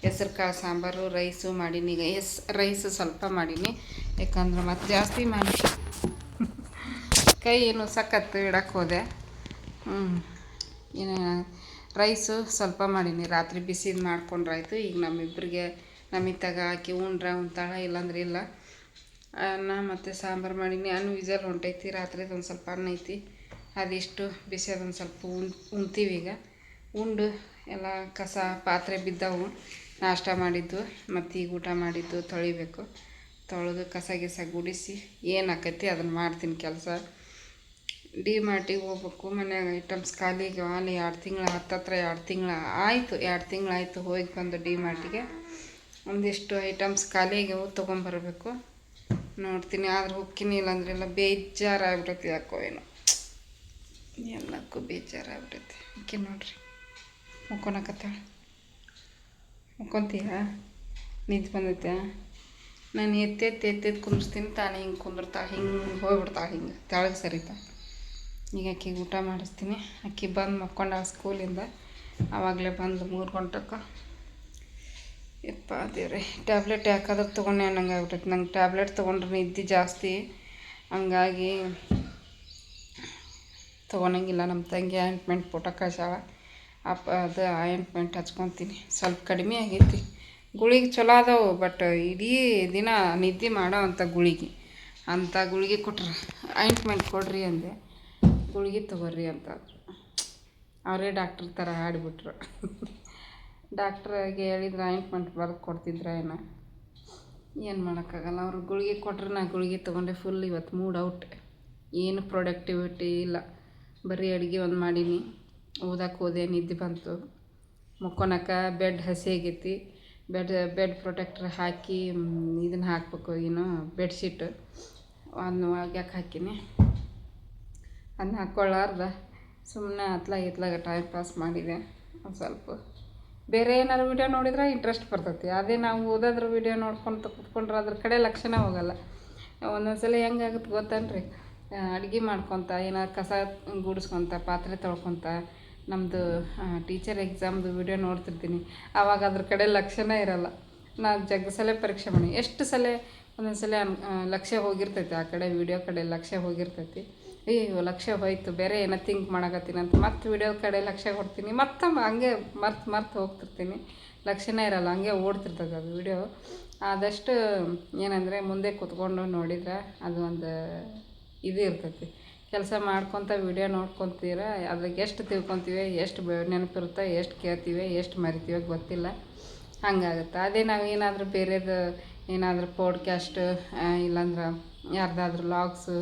ಹೆಸ್ರು ಕಾಳು ಸಾಂಬಾರು ರೈಸು ಮಾಡೀನಿ. ಈಗ ರೈಸು ಸ್ವಲ್ಪ ಮಾಡೀನಿ, ಯಾಕಂದ್ರೆ ಮತ್ತೆ ಜಾಸ್ತಿ ಮಾಡಿ ಕೈ ಏನು ಸಖತ್ತು ಇಡಕ್ಕೆ ಹೋದೆ. ಏನು ರೈಸು ಸ್ವಲ್ಪ ಮಾಡೀನಿ, ರಾತ್ರಿ ಬಿಸಿದು ಮಾಡ್ಕೊಂಡ್ರಾಯ್ತು. ಈಗ ನಮ್ಮಿಬ್ಬರಿಗೆ ನಮಿತಾಗ ಹಾಕಿ ಉಣ್ತಾಳ, ಇಲ್ಲಾಂದ್ರೆ ಇಲ್ಲ. ಅನ್ನ ಮತ್ತು ಸಾಂಬಾರು ಮಾಡೀನಿ. ಅನ್ನ ವಿಜಲ್ ಹೊಂಟೈತಿ. ರಾತ್ರಿದು ಒಂದು ಸ್ವಲ್ಪ ಅನ್ನ ಐತಿ, ಅದಿಷ್ಟು ಬಿಸಿ ಅದೊಂದು ಸ್ವಲ್ಪ ಉಣ್ತೀವಿ. ಈಗ ಉಂಡು ಎಲ್ಲ ಕಸ ಪಾತ್ರೆ ಬಿದ್ದವು. ನಾಷ್ಟ ಮಾಡಿದ್ದು ಮತ್ತು ಈಗ ಊಟ ಮಾಡಿದ್ದು ತೊಳಿಬೇಕು. ತೊಳೆದು ಕಸ ಗುಡಿಸಿ ಏನು ಆಕೈತಿ ಅದನ್ನು ಮಾಡ್ತೀನಿ ಕೆಲಸ. ಡಿ-ಮಾರ್ಟಿಗೆ ಹೋಗ್ಬೇಕು. ಮನ್ಯಾಗ ಐಟಮ್ಸ್ ಖಾಲಿಗೆ ಅಲ್ಲಿ 2 ತಿಂಗಳು ಹತ್ತತ್ರ 2 ತಿಂಗಳು ಆಯಿತು ಹೋಗಿ ಬಂದು ಡಿ-ಮಾರ್ಟಿಗೆ. ಒಂದಿಷ್ಟು ಐಟಮ್ಸ್ ಖಾಲಿಯಾಗ್ಯವು, ತೊಗೊಂಬರ್ಬೇಕು. ನೋಡ್ತೀನಿ, ಆದ್ರೆ ಹೋಗ್ತೀನಿ. ಇಲ್ಲಾಂದ್ರೆ ಎಲ್ಲ ಬೇಜಾರಾಗ್ಬಿಟ್ಟೈತಿ. ಯಾಕೋ ಏನೋ ಎಲ್ಲಕ್ಕೂ ಬೇಜಾರಾಗ್ಬಿಟ್ಟೈತಿ. ಓಕೆ ನೋಡ್ರಿ, ಮುಕ್ಕೊಂತೀಯ? ನಿಂತು ಬಂದೈತೆ. ನಾನು ಎತ್ತೆದ್ದು ಕುಂದಿರ್ಸ್ತೀನಿ, ತಾನೇ ಹಿಂಗೆ ಕುಂದಿರ್ತಾಳೆ, ಹಿಂಗೆ ಹೋಗ್ಬಿಡ್ತಾಳೆ, ಹಿಂಗೆ ತೆಳಗೆ ಸರಿತಾ. ಈಗ ಅಕ್ಕಿಗೆ ಊಟ ಮಾಡಿಸ್ತೀನಿ. ಅಕ್ಕಿ ಬಂದು ಮಕ್ಕೊಂಡಾಳ ಸ್ಕೂಲಿಂದ. ಆವಾಗಲೇ ಬಂದು 3 ಗಂಟೆಗೆ. ಯಪ್ಪ ದೇವ್ರೆ, ಟ್ಯಾಬ್ಲೆಟ್ ಯಾಕಾದ್ರೂ ತೊಗೊಂಡೆ ಅನ್ನಂಗೆ ಆಗ್ಬಿಟ್ಟೈತೆ. ನಂಗೆ ಟ್ಯಾಬ್ಲೆಟ್ ತೊಗೊಂಡ್ರೆ ನಿದ್ದೆ ಜಾಸ್ತಿ, ಹಂಗಾಗಿ ತೊಗೊಳಂಗಿಲ್ಲ. ನಮ್ಮ ತಂಗಿ ಆಯಿಂಟ್ಮೆಂಟ್ ಫೋಟೋ ಕಳ್ಸಾಳ. ಅದು ಆಯಿಂಟ್ಮೆಂಟ್ ಹಚ್ಕೊತೀನಿ. ಸ್ವಲ್ಪ ಕಡಿಮೆ ಆಗೈತಿ. ಗುಳಿಗೆ ಚಲೋ ಅದಾವೆ, ಬಟ್ ಇಡೀ ದಿನ ನಿದ್ದೆ ಮಾಡೋ ಅಂಥ ಗುಳಿಗೆ ಕೊಟ್ರೆ ಆಯಿಂಟ್ಮೆಂಟ್ ಕೊಡ್ರಿ ಅಂದೆ. ಗುಳಿಗೆ ತೊಗೊರ್ರಿ ಅಂತ ಅವರೇ ಡಾಕ್ಟ್ರ್ ಥರ ಆಡಿಬಿಟ್ರು. ಡಾಕ್ಟ್ರಿಗೆ ಹೇಳಿದ್ರೆ ಆಯಿಂಟ್ಮೆಂಟ್ ಬರೆದು ಕೊಡ್ತಿದ್ರ ಏನು ಮಾಡೋಕ್ಕಾಗಲ್ಲ. ಅವ್ರು ಗುಳಿಗೆ ಕೊಟ್ರೆ ನಾ ಗುಳಿಗೆ ತೊಗೊಂಡೆ. ಫುಲ್ ಇವತ್ತು ಮೂಡ್ ಔಟ್, ಏನು ಪ್ರೊಡಕ್ಟಿವಿಟಿ ಇಲ್ಲ. ಬರೀ ಅಡುಗೆ ಒಂದು ಮಾಡೀನಿ. ಓದಕ್ಕೆ ಹೋದೆ, ನಿದ್ದೆ ಬಂತು. ಮಕ್ಕೊಳಕ್ಕೆ ಬೆಡ್ ಹಸಿ ಆಗೈತಿ. ಬೆಡ್ ಪ್ರೊಟೆಕ್ಟ್ರ್ ಹಾಕಿ ಇದನ್ನು ಹಾಕಬೇಕು, ಏನು ಬೆಡ್ಶೀಟ್ ಅದನ್ನ ಒಗ್ಯಾಕೆ ಹಾಕೀನಿ. ಅದನ್ನ ಹಾಕ್ಕೊಳ್ಳಾರ್ದ ಸುಮ್ಮನೆ ಇತ್ಲಾಗ ಟೈಮ್ ಪಾಸ್ ಮಾಡಿದೆ. ಒಂದು ಸ್ವಲ್ಪ ಬೇರೆ ಏನಾದ್ರು ವೀಡಿಯೋ ನೋಡಿದ್ರೆ ಇಂಟ್ರೆಸ್ಟ್ ಬರ್ತೈತಿ. ಅದೇ ನಾವು ಓದೋದ್ರ ವೀಡಿಯೋ ನೋಡ್ಕೊತ ಕೂತ್ಕೊಂಡ್ರೆ ಅದ್ರ ಕಡೆ ಲಕ್ಷಣ ಹೋಗಲ್ಲ. ಒಂದೊಂದು ಸಲ ಹೆಂಗಾಗುತ್ತೆ ಗೊತ್ತೇನ್ರಿ, ಅಡುಗೆ ಮಾಡ್ಕೊತ ಏನಾರು ಕಸ ಗುಡಿಸ್ಕೊತ ಪಾತ್ರೆ ತೊಳ್ಕೊತ ನಮ್ಮದು ಟೀಚರ್ ಎಕ್ಸಾಮ್ದು ವೀಡಿಯೋ ನೋಡ್ತಿರ್ತೀನಿ. ಆವಾಗ ಅದ್ರ ಕಡೆ ಲಕ್ಷಣ ಇರೋಲ್ಲ. ನಾನು ಸಲ ಪರೀಕ್ಷೆ ಮಾಡಿ ಎಷ್ಟು ಸಲ ಒಂದೊಂದು ಸಲ ಲಕ್ಷ್ಯ ಹೋಗಿರ್ತೈತಿ, ಆ ಕಡೆ ವೀಡಿಯೋ ಕಡೆ ಲಕ್ಷ್ಯ ಹೋಗಿರ್ತೈತಿ. ಅಯ್ಯೋ ಲಕ್ಷ್ಯ ಹೋಯ್ತು, ಬೇರೆ ಏನೋ ಥಿಂಕ್ ಮಾಡಕತ್ತೀನಿ ಅಂತ ಮತ್ತೆ ವೀಡಿಯೋ ಕಡೆ ಲಕ್ಷ್ಯ ಕೊಡ್ತೀನಿ. ಮತ್ತೆ ಹಂಗೆ ಮರ್ತು ಹೋಗ್ತಿರ್ತೀನಿ. ಲಕ್ಷ್ಯನೇ ಇರೋಲ್ಲ, ಹಂಗೆ ಓಡ್ತಿರ್ತದೆ ಅದು ವೀಡಿಯೋ. ಆದಷ್ಟು ಏನಂದರೆ ಮುಂದೆ ಕೂತ್ಕೊಂಡು ನೋಡಿದ್ರೆ ಅದು ಒಂದು ಇದು ಇರ್ತೈತಿ. ಕೆಲಸ ಮಾಡ್ಕೊತ ವೀಡಿಯೋ ನೋಡ್ಕೊತೀರ ಅದ್ರಾಗೆ ಎಷ್ಟು ತಿಳ್ಕೊತೀವಿ, ಎಷ್ಟು ನೆನಪಿರುತ್ತೆ, ಎಷ್ಟು ಕೇಳ್ತೀವಿ, ಎಷ್ಟು ಮರಿತೀವಿ ಗೊತ್ತಿಲ್ಲ. ಹಂಗಾಗುತ್ತೆ. ಅದೇ ನಾವು ಏನಾದರೂ ಬೇರೆದು ಏನಾದರೂ ಪಾಡ್ಕ್ಯಾಸ್ಟ್ ಇಲ್ಲಾಂದ್ರೆ ಯಾರ್ದಾದ್ರೂ ಲಾಗ್ಸು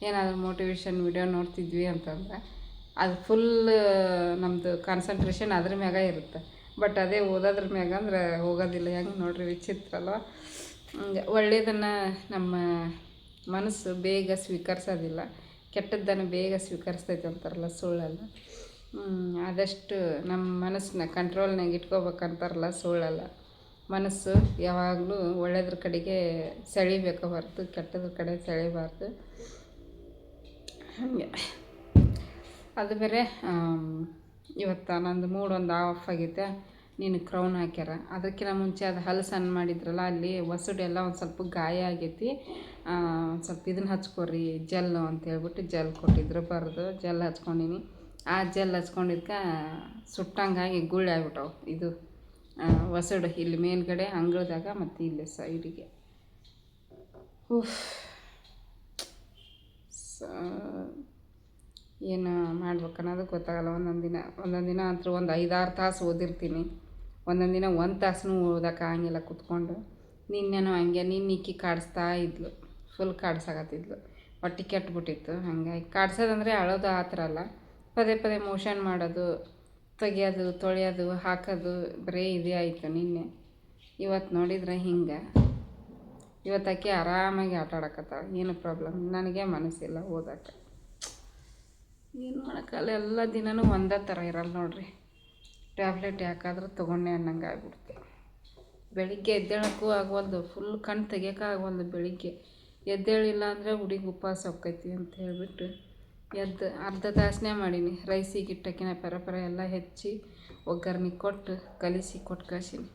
ಏನಾದರೂ ಮೋಟಿವೇಶನ್ ವಿಡಿಯೋ ನೋಡ್ತಿದ್ವಿ ಅಂತಂದ್ರೆ ಅದು ಫುಲ್ ನಮ್ಮದು ಕಾನ್ಸಂಟ್ರೇಷನ್ ಅದ್ರ ಮ್ಯಾಗ ಇರುತ್ತೆ. ಬಟ್ ಅದೇ ಓದೋದ್ರ ಮ್ಯಾಗ ಅಂದ್ರೆ ಹೋಗೋದಿಲ್ಲ. ಹೆಂಗೆ ನೋಡ್ರಿ ವಿಚಿತ್ರ ಅಲ್ವ. ಹಂಗೆ ಒಳ್ಳೆಯದನ್ನು ನಮ್ಮ ಮನಸ್ಸು ಬೇಗ ಸ್ವೀಕರಿಸೋದಿಲ್ಲ, ಕೆಟ್ಟದ್ದನ್ನು ಬೇಗ ಸ್ವೀಕರಿಸ್ತೈತೆ ಅಂತಾರಲ್ಲ, ಸುಳ್ಳಲ್ಲ. ಆದಷ್ಟು ನಮ್ಮ ಮನಸ್ಸನ್ನ ಕಂಟ್ರೋಲ್ನಾಗ ಇಟ್ಕೋಬೇಕಂತಾರಲ್ಲ, ಸುಳ್ಳಲ್ಲ. ಮನಸ್ಸು ಯಾವಾಗಲೂ ಒಳ್ಳೆಯದ್ರ ಕಡೆಗೆ ಸೆಳಿಬೇಕು ಹೊರತು ಕೆಟ್ಟದ್ರ ಕಡೆ ಸೆಳಿಬಾರ್ದು. ಹಾಗೆ ಅದು ಬೇರೆ ಇವತ್ತು ನಂದು ಮೂಡ್ ಒಂದು ಆಫ್ ಆಗೈತೆ. ನೀನು ಕ್ರೌನ್ ಹಾಕ್ಯಾರ, ಅದಕ್ಕಿಂತ ಮುಂಚೆ ಅದು ಹಲ್ಲು ಸಣ್ಣ ಮಾಡಿದ್ರಲ್ಲ, ಅಲ್ಲಿ ಹೊಸಡೆಲ್ಲ ಒಂದು ಸ್ವಲ್ಪ ಗಾಯ ಆಗೈತಿ. ಒಂದು ಸ್ವಲ್ಪ ಇದನ್ನು ಹಚ್ಕೊರಿ ಜೆಲ್ಲು ಅಂತ ಹೇಳ್ಬಿಟ್ಟು ಜೆಲ್ ಕೊಟ್ಟಿದ್ರು, ಬರೆದು ಜೆಲ್ ಹಚ್ಕೊಂಡಿನಿ. ಆ ಜೆಲ್ ಹಚ್ಕೊಂಡಿದ್ಕೆ ಸುಟ್ಟಂಗಾಗಿ ಗುಳ್ಳೆ ಆಗ್ಬಿಟ್ಟವು. ಇದು ಹೊಸಡು ಇಲ್ಲಿ ಮೇಲ್ಗಡೆ ಅಂಗಳದಾಗ ಮತ್ತು ಇಲ್ಲಿ ಸೈಡಿಗೆ. ಏನು ಮಾಡ್ಬೇಕನ್ನೋದು ಗೊತ್ತಾಗಲ್ಲ. ಒಂದೊಂದು ದಿನ ಅಂತೂ ಒಂದು 5-6 ತಾಸು ಓದಿರ್ತೀನಿ. ಒಂದೊಂದು ದಿನ 1 ತಾಸು ಓದೋಕ್ಕಾಗಿಲ್ಲ ಕೂತ್ಕೊಂಡು. ನಿನ್ನೆನೋ ಹಂಗೆ ಈಕಿ ಕಾಡಿಸ್ತಾ ಇದ್ಲು, ಫುಲ್ ಕಾಡ್ಸಾಕತ್ತಿದ್ಲು. ಹೊಟ್ಟೆ ಕೆಟ್ಬಿಟ್ಟಿತ್ತು. ಹಂಗಾಗಿ ಕಾಡ್ಸೋದಂದರೆ ಅಳೋದು ಆ ಥರ ಅಲ್ಲ, ಪದೇ ಪದೇ ಮೋಷನ್ ಮಾಡೋದು, ತೆಗಿಯೋದು, ತೊಳೆಯೋದು, ಹಾಕೋದು, ಬರೀ ಇದೇ ಆಯಿತು ನಿನ್ನೆ. ಇವತ್ತು ನೋಡಿದ್ರೆ ಹಿಂಗೆ. ಇವತ್ತಾಕೆ ಆರಾಮಾಗಿ ಆಟ ಆಡಕತ್ತಾಳ, ಏನು ಪ್ರಾಬ್ಲಮ್. ನನಗೆ ಮನಸ್ಸಿಲ್ಲ ಓದೋಕ್ಕೆ. ಏನು ಮಾಡೋಕ್ಕಲ್ಲ. ಎಲ್ಲ ದಿನವೂ ಒಂದೇ ಥರ ಇರಲ್ಲ ನೋಡ್ರಿ. ಟ್ಯಾಬ್ಲೆಟ್ ಯಾಕಾದ್ರೂ ತೊಗೊಂಡೆ ಅನ್ನಂಗೆ ಆಗ್ಬಿಡ್ತೆ. ಬೆಳಿಗ್ಗೆ ಎದ್ದೇಳಕ್ಕೂ ಆಗವಲ್ದು, ಫುಲ್ ಕಣ್ಣು ತೆಗಿಯೋಕೆ ಆಗವಲ್ದು. ಬೆಳಿಗ್ಗೆ ಎದ್ದೇಳಿಲ್ಲ ಅಂದರೆ ಹುಡುಗಿ ಉಪವಾಸ ಹೋಗ್ತೈತಿ ಅಂತ ಹೇಳ್ಬಿಟ್ಟು ಎದ್ದು ಅರ್ಧ ತಾಸನೇ ಮಾಡೀನಿ. ರೈಸಿಗೆ ಇಟ್ಟಕ್ಕಿನ ಪರ ಎಲ್ಲ ಹೆಚ್ಚಿ ಒಗ್ಗರಣೆ ಕೊಟ್ಟು ಕಲಿಸಿ ಕೊಟ್ಟು ಕಳ್ಸೀನಿ.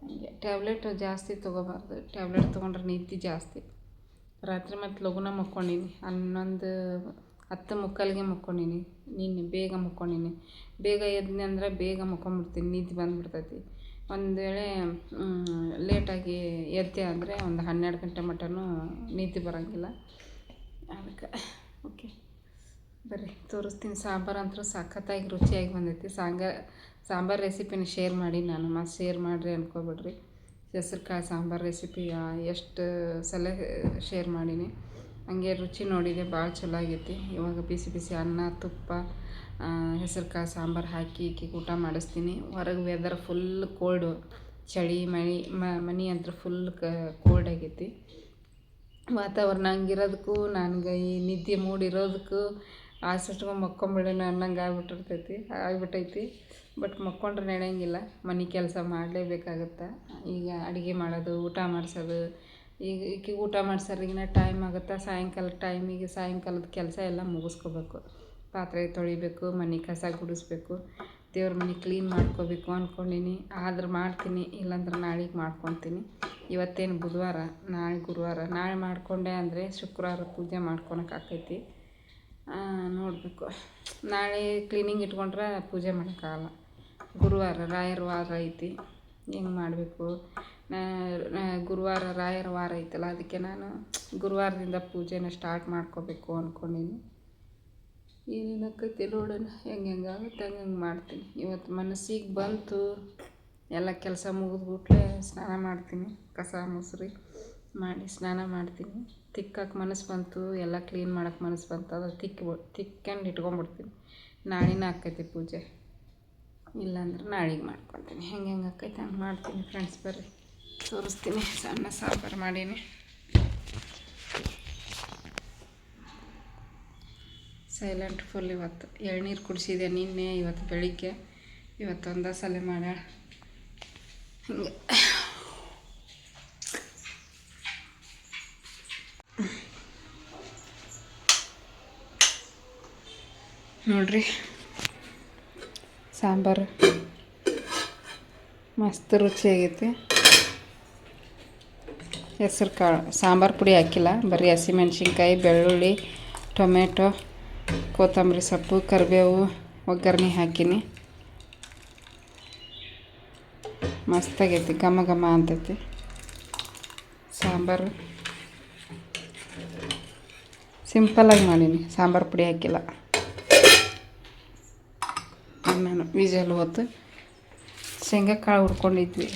ಹಂಗೆ ಟ್ಯಾಬ್ಲೆಟ್ ಜಾಸ್ತಿ ತೊಗೋಬಾರ್ದು. ಟ್ಯಾಬ್ಲೆಟ್ ತೊಗೊಂಡ್ರೆ ನಿದ್ದೆ ಜಾಸ್ತಿ. ರಾತ್ರಿ ಮತ್ತು ಲಘುನ ಮಕ್ಕೊಂಡೀನಿ. 11:10 ಮಕ್ಕೊಂಡೀನಿ. ನಿನ್ನೆ ಬೇಗ ಮಕ್ಕೊಂಡೀನಿ. ಬೇಗ ಎದ್ನಿ ಅಂದ್ರೆ ಬೇಗ ಮಕ್ಕೊಂಬಿಡ್ತೀನಿ, ನಿದ್ದೆ ಬಂದುಬಿಡ್ತೈತಿ. ಒಂದು ವೇಳೆ ಲೇಟಾಗಿ ಎದ್ದೆ ಅಂದರೆ ಒಂದು 12 ಗಂಟೆ ಮಟನೂ ನಿದ್ದೆ ಬರೋಂಗಿಲ್ಲ. ಅದಕ್ಕೆ ಓಕೆ ಬರ್ರಿ ತೋರಿಸ್ತೀನಿ. ಸಾಂಬಾರು ಅಂತೂ ಸಖತ್ತಾಗಿ ರುಚಿಯಾಗಿ ಬಂದೈತಿ. ಸಾಂಬಾರು ರೆಸಿಪಿನ ಶೇರ್ ಮಾಡಿ ನಾನು ಮತ್ತು ಶೇರ್ ಮಾಡಿರಿ ಅಂದ್ಕೊಬಿಡ್ರಿ. ಹೆಸ್ರುಕಾಳು ಸಾಂಬಾರು ರೆಸಿಪಿ ಎಷ್ಟು ಸಲ ಶೇರ್ ಮಾಡೀನಿ. ಹಂಗೆ ರುಚಿ ನೋಡಿದೆ, ಭಾಳ ಚಲೋ ಆಗೈತಿ. ಇವಾಗ ಬಿಸಿ ಬಿಸಿ ಅನ್ನ, ತುಪ್ಪ, ಹೆಸ್ರುಕಾಳು ಸಾಂಬಾರು ಹಾಕಿ ಊಟ ಮಾಡಿಸ್ತೀನಿ. ಹೊರಗೆ ವೆದರ್ ಫುಲ್ ಕೋಲ್ಡು, ಚಳಿ, ಮನೆ ಅಂತೂ ಫುಲ್ ಕೋಲ್ಡ್ ಆಗೈತಿ. ವಾತಾವರಣ ಹಂಗಿರೋದಕ್ಕೂ ನನಗೆ ಈ ನಿದ್ದೆ ಮೂಡಿರೋದಕ್ಕೂ ಆಸೆಟ್ಕೊಂಡು ಮಕ್ಕೊಂಬಿಡೋಣ ಅನ್ನಂಗೆ ಆಗ್ಬಿಟ್ಟೈತಿ. ಬಟ್ ಮಕ್ಕೊಂಡ್ರೆ ನಡೆಯಂಗಿಲ್ಲ. ಮನೆ ಕೆಲಸ ಮಾಡಲೇಬೇಕಾಗತ್ತೆ. ಈಗ ಅಡುಗೆ ಮಾಡೋದು, ಊಟ ಮಾಡಿಸೋದು. ಈಗ ಊಟ ಮಾಡ್ಸೋರಿಗಿನ ಟೈಮ್ ಆಗುತ್ತೆ. ಸಾಯಂಕಾಲದ ಕೆಲಸ ಎಲ್ಲ ಮುಗಿಸ್ಕೋಬೇಕು. ಪಾತ್ರೆ ತೊಳಿಬೇಕು, ಮನೆ ಕಸ ಗುಡಿಸ್ಬೇಕು, ದೇವ್ರ ಮನೆ ಕ್ಲೀನ್ ಮಾಡ್ಕೋಬೇಕು ಅಂದ್ಕೊಂಡೀನಿ. ಆದ್ರೆ ಮಾಡ್ತೀನಿ, ಇಲ್ಲಾಂದ್ರೆ ನಾಳೆಗೆ ಮಾಡ್ಕೊತೀನಿ. ಇವತ್ತೇನು ಬುಧವಾರ, ನಾಳೆ ಗುರುವಾರ. ನಾಳೆ ಮಾಡಿಕೊಂಡೆ ಅಂದರೆ ಶುಕ್ರವಾರ ಪೂಜೆ ಮಾಡ್ಕೊಳಕ್ಕಾಕೈತಿ. ನೋಡಬೇಕು. ನಾಳೆ ಕ್ಲೀನಿಂಗ್ ಇಟ್ಕೊಂಡ್ರೆ ಪೂಜೆ ಮಾಡೋಕ್ಕಾಗಲ್ಲ. ಗುರುವಾರ ರಾಯರ ವಾರ ಐತಿ, ಹೆಂಗೆ ಮಾಡಬೇಕು. ಗುರುವಾರ ರಾಯರ ವಾರ ಐತಲ್ಲ, ಅದಕ್ಕೆ ನಾನು ಗುರುವಾರದಿಂದ ಪೂಜೆನ ಸ್ಟಾರ್ಟ್ ಮಾಡ್ಕೋಬೇಕು ಅಂದ್ಕೊಂಡೀನಿ. ಏನೇನು ಆಕೈತಿ ನೋಡೋಣ. ಹೆಂಗಾಗುತ್ತೆ ಹಂಗೆ ಮಾಡ್ತೀನಿ. ಇವತ್ತು ಮನಸ್ಸಿಗೆ ಬಂತು, ಎಲ್ಲ ಕೆಲಸ ಮುಗಿದ್ಬಿಟ್ರೆ ಸ್ನಾನ ಮಾಡ್ತೀನಿ. ಕಸ ಮುಸ್ರಿ ಮಾಡಿ ಸ್ನಾನ ಮಾಡ್ತೀನಿ. ತಿಕ್ಕಕ್ಕೆ ಮನಸ್ಸು ಬಂತು, ಎಲ್ಲ ಕ್ಲೀನ್ ಮಾಡೋಕ್ಕೆ ಮನಸ್ಸು ಬಂತು, ಅದು ತಿಕ್ಕೊಂಡು ಇಟ್ಕೊಂಡ್ಬಿಡ್ತೀನಿ. ನಾಳೆನೇ ಆಕೈತಿ ಪೂಜೆ, ಇಲ್ಲಾಂದ್ರೆ ನಾಳೆಗೆ ಮಾಡ್ಕೊತೀನಿ. ಹೆಂಗೆ ಆಕೈತೆ ಹಂಗೆ ಮಾಡ್ತೀನಿ. ಫ್ರೆಂಡ್ಸ್ ಬರ್ರಿ ತೋರಿಸ್ತೀನಿ. ಸಣ್ಣ ಸಾಂಬಾರು ಮಾಡೀನಿ. Silent full. ಇವತ್ತು ಎಳ್ನೀರು ಕುಡಿಸಿದೆ ನಿನ್ನೆ, ಇವತ್ತು ಬೆಳಿಗ್ಗೆ. ಇವತ್ತು ಒಂದೇ ಸಲ ಮಾಡ್ಯಾಳ. ಹಿಂಗೆ ನೋಡ್ರಿ, ಸಾಂಬಾರು ಮಸ್ತ್ ರುಚಿಯಾಗೈತಿ. ಹೆಸ್ರು ಕಾಳು ಸಾಂಬಾರು ಪುಡಿ ಹಾಕಿಲ್ಲ, ಬರೀ ಹಸಿಮೆಣ್ಸಿನ್ಕಾಯಿ, ಬೆಳ್ಳುಳ್ಳಿ, ಟೊಮೆಟೊ, ಕೊತ್ತಂಬರಿ ಸೊಪ್ಪು, ಕರಿಬೇವು, ಒಗ್ಗರಣೆ ಹಾಕಿನಿ. ಮಸ್ತಾಗೈತಿ, ಘಮ ಘಮ ಅಂತೈತಿ ಸಾಂಬಾರು. ಸಿಂಪಲಾಗಿ ಮಾಡೀನಿ, ಸಾಂಬಾರು ಪುಡಿ ಹಾಕಿಲ್ಲ. ನಾನು ವಿಜಲ್ ಹೊತ್ತು ಶೇಂಗಾ ಕಾಳು ಹುರ್ಕೊಂಡಿದ್ವಿ.